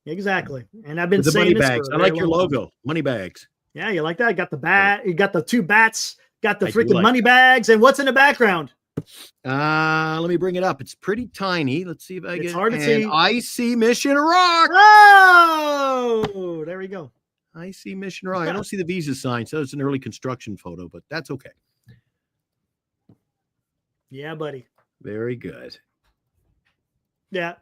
[SPEAKER 3] Exactly. And I've been
[SPEAKER 2] the
[SPEAKER 3] saying
[SPEAKER 2] money
[SPEAKER 3] this
[SPEAKER 2] bags.
[SPEAKER 3] for
[SPEAKER 2] I like your logo. Money bags.
[SPEAKER 3] Yeah, you like that? Got the bat. You got the two bats. Got the freaking money bags. And what's in the background?
[SPEAKER 2] Let me bring it up. It's pretty tiny. Let's see if I get it.
[SPEAKER 3] It's hard to see.
[SPEAKER 2] I see Mission Rock.
[SPEAKER 3] Oh, there we go.
[SPEAKER 2] I see Mission Rock. I don't see the Visa sign, so it's an early construction photo, but that's okay.
[SPEAKER 3] Yeah, buddy.
[SPEAKER 2] Very good.
[SPEAKER 3] Yeah.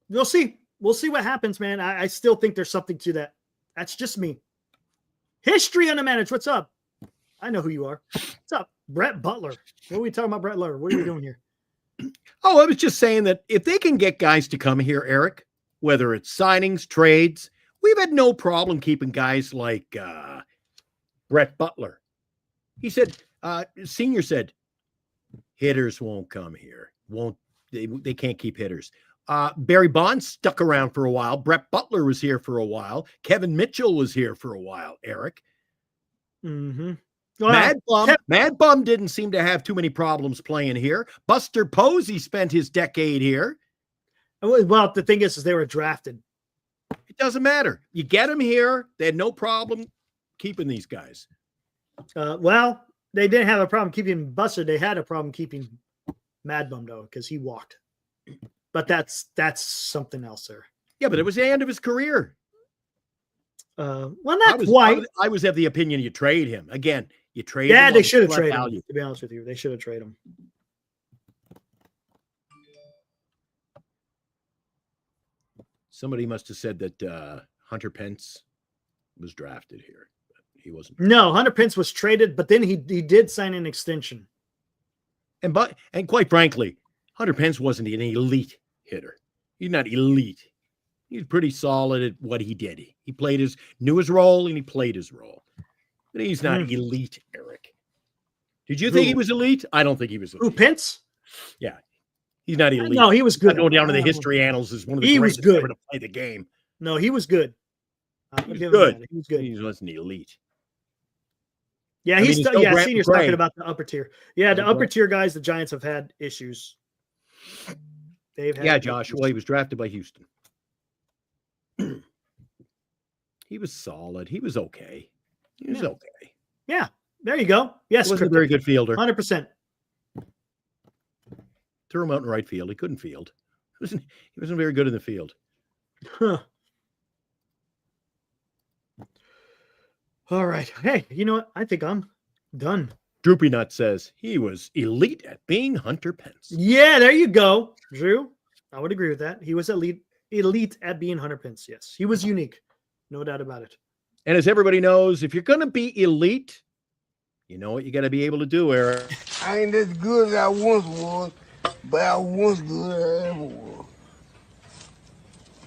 [SPEAKER 3] We'll see. We'll see what happens, man. I still think there's something to that. That's just me. History unmanaged. What's up? I know who you are. What's up? Brett Butler. What are we talking about, Brett Butler? What are we doing here?
[SPEAKER 2] Oh, I was just saying that if they can get guys to come here, Eric, whether it's signings, trades, we've had no problem keeping guys like Brett Butler. He said, Senior said, hitters won't come here. They can't keep hitters. Barry Bonds stuck around for a while. Brett Butler was here for a while. Kevin Mitchell was here for a while, Eric.
[SPEAKER 3] Mm-hmm.
[SPEAKER 2] Mad Bum didn't seem to have too many problems playing here. Buster Posey spent his decade here.
[SPEAKER 3] Well, the thing is they were drafted.
[SPEAKER 2] It doesn't matter. You get them here. They had no problem keeping these guys.
[SPEAKER 3] Well, they didn't have a problem keeping Buster. They had a problem keeping Mad Bum, though, because he walked. But that's something else there.
[SPEAKER 2] Yeah, but it was the end of his career.
[SPEAKER 3] Well, not quite.
[SPEAKER 2] I was of the opinion you trade him. Again, you trade
[SPEAKER 3] him. Yeah, they should have traded him,
[SPEAKER 2] value.
[SPEAKER 3] to be honest with you. They should have traded him.
[SPEAKER 2] Somebody must have said that Hunter Pence was drafted here. But he wasn't.
[SPEAKER 3] No, Hunter Pence was traded, but then he did sign an extension.
[SPEAKER 2] And quite frankly, Hunter Pence wasn't an elite hitter. He's not elite. He's pretty solid at what he did. He knew his role, and he played his role. But he's not elite, Eric. Did you think he was elite? I don't think he was elite.
[SPEAKER 3] Who, Pence?
[SPEAKER 2] Yeah. He's not elite.
[SPEAKER 3] No, he was good.
[SPEAKER 2] Going down to the history annals as one of the greatest ever to play the game.
[SPEAKER 3] No, he was good.
[SPEAKER 2] He was good.
[SPEAKER 3] He was good.
[SPEAKER 2] He wasn't elite.
[SPEAKER 3] Yeah, Senior's talking about the upper tier. Yeah, the upper tier guys, the Giants have had issues. They've had
[SPEAKER 2] Josh. Well, he was drafted by Houston. He was solid. He was okay. He was okay.
[SPEAKER 3] Yeah, there you go. Yes,
[SPEAKER 2] he wasn't a very good fielder.
[SPEAKER 3] 100%.
[SPEAKER 2] Threw him out in right field. He couldn't field. He wasn't very good in the field.
[SPEAKER 3] Huh. All right. Hey, you know what? I think I'm done.
[SPEAKER 2] Droopy Nut says he was elite at being Hunter Pence.
[SPEAKER 3] Yeah, there you go, Drew. I would agree with that. He was elite at being Hunter Pence. Yes, he was unique. No doubt about it.
[SPEAKER 2] And as everybody knows, if you're going to be elite, you know what you got to be able to do, Eric.
[SPEAKER 7] I ain't as good as I once was, but I was good as I ever was.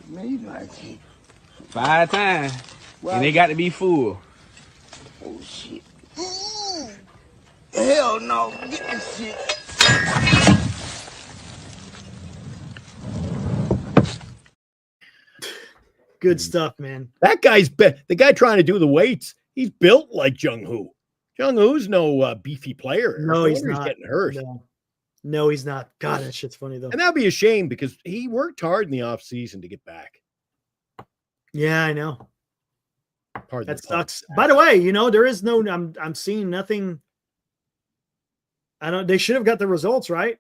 [SPEAKER 7] Man, you know I can't.
[SPEAKER 8] 5 times.
[SPEAKER 7] Well,
[SPEAKER 8] and they got to be full.
[SPEAKER 7] Oh, shit. Hell no. Get this shit.
[SPEAKER 3] Good stuff, man.
[SPEAKER 2] That guy's the guy trying to do the weights. He's built like Jung Hoo. Jung Hoo's no beefy player.
[SPEAKER 3] No, he's not.
[SPEAKER 2] He's getting hurt.
[SPEAKER 3] No, he's not. God, that shit's funny though.
[SPEAKER 2] And that'd be a shame because he worked hard in the off season to get back.
[SPEAKER 3] Yeah, I know.
[SPEAKER 2] Pardon
[SPEAKER 3] that sucks. By the way, there is no. I'm seeing nothing. They should have got the results right.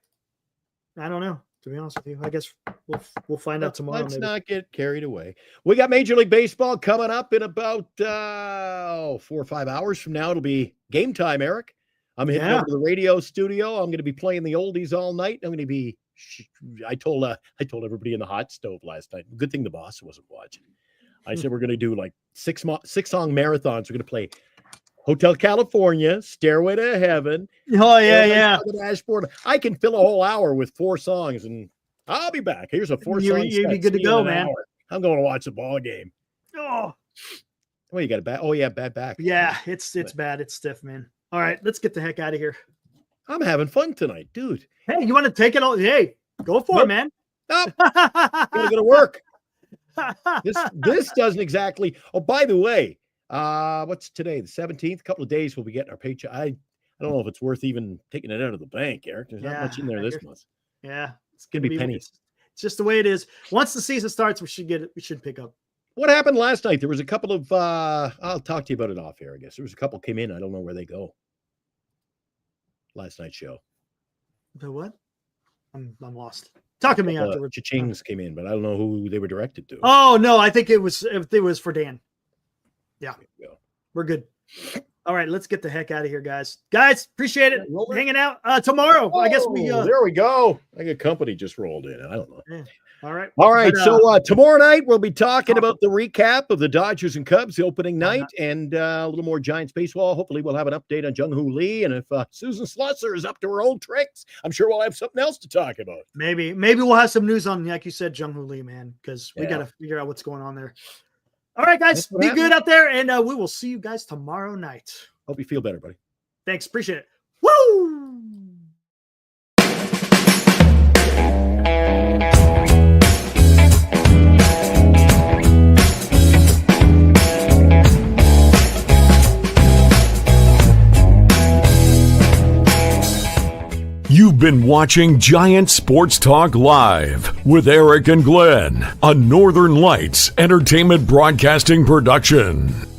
[SPEAKER 3] I don't know. To be honest with you, I guess we'll find out tomorrow.
[SPEAKER 2] Let's not get carried away. We got Major League Baseball coming up in about 4 or 5 hours from now. It'll be game time, Eric. I'm heading over to the radio studio. I'm going to be playing the oldies all night. I'm going to be. I told everybody in the hot stove last night. Good thing the boss wasn't watching. I said we're going to do like 6 song marathons. We're going to play Hotel California, Stairway to Heaven.
[SPEAKER 3] Oh, yeah.
[SPEAKER 2] The dashboard. I can fill a whole hour with 4 songs, and I'll be back. Here's a 4-song set.
[SPEAKER 3] You'd be good to go, man.
[SPEAKER 2] I'm going to watch the ball game.
[SPEAKER 3] Oh,
[SPEAKER 2] you got a bad. Oh, yeah, bad back.
[SPEAKER 3] Yeah, it's bad. It's stiff, man. All right, let's get the heck out of here.
[SPEAKER 2] I'm having fun tonight, dude.
[SPEAKER 3] Hey, you want to take it all? Hey, go for it, man.
[SPEAKER 2] Nope. Gotta go to work. This doesn't exactly. Oh, by the way. What's today? The 17th. A couple of days we'll be getting our paycheck. I don't know if it's worth even taking it out of the bank, Eric. There's not much in there this month.
[SPEAKER 3] Yeah,
[SPEAKER 2] it's gonna be pennies.
[SPEAKER 3] It's just the way it is. Once the season starts, we should get it. We should pick up.
[SPEAKER 2] What happened last night? There was a couple of. I'll talk to you about it off air. I guess there was a couple came in. I don't know where they go. Last night's show.
[SPEAKER 3] The what? I'm lost. Talk to me afterwards.
[SPEAKER 2] Cha-chings came in, but I don't know who they were directed to.
[SPEAKER 3] Oh no, I think it was for Dan. Yeah.
[SPEAKER 2] Yeah.
[SPEAKER 3] We're good. All right, let's get the heck out of here, guys. Guys, appreciate it.
[SPEAKER 2] Roll it.
[SPEAKER 3] Hanging out tomorrow. I guess we.
[SPEAKER 2] There we go. I think a company just rolled in. I don't know.
[SPEAKER 3] Yeah. All right.
[SPEAKER 2] All right.
[SPEAKER 3] But,
[SPEAKER 2] So tomorrow night we'll be talking about the recap of the Dodgers and Cubs, the opening night, and a little more Giants baseball. Hopefully, we'll have an update on Jung Hoo Lee, and if Susan Slusser is up to her old tricks, I'm sure we'll have something else to talk about.
[SPEAKER 3] maybe we'll have some news on, like you said, Jung Hoo Lee, man, because we got to figure out what's going on there. All right, guys, be good out there, and we will see you guys tomorrow night.
[SPEAKER 2] Hope you feel better, buddy.
[SPEAKER 3] Thanks. Appreciate it. Woo!
[SPEAKER 1] You've been watching Giant Sports Talk Live with Eric and Glenn, a Northern Lights Entertainment Broadcasting production.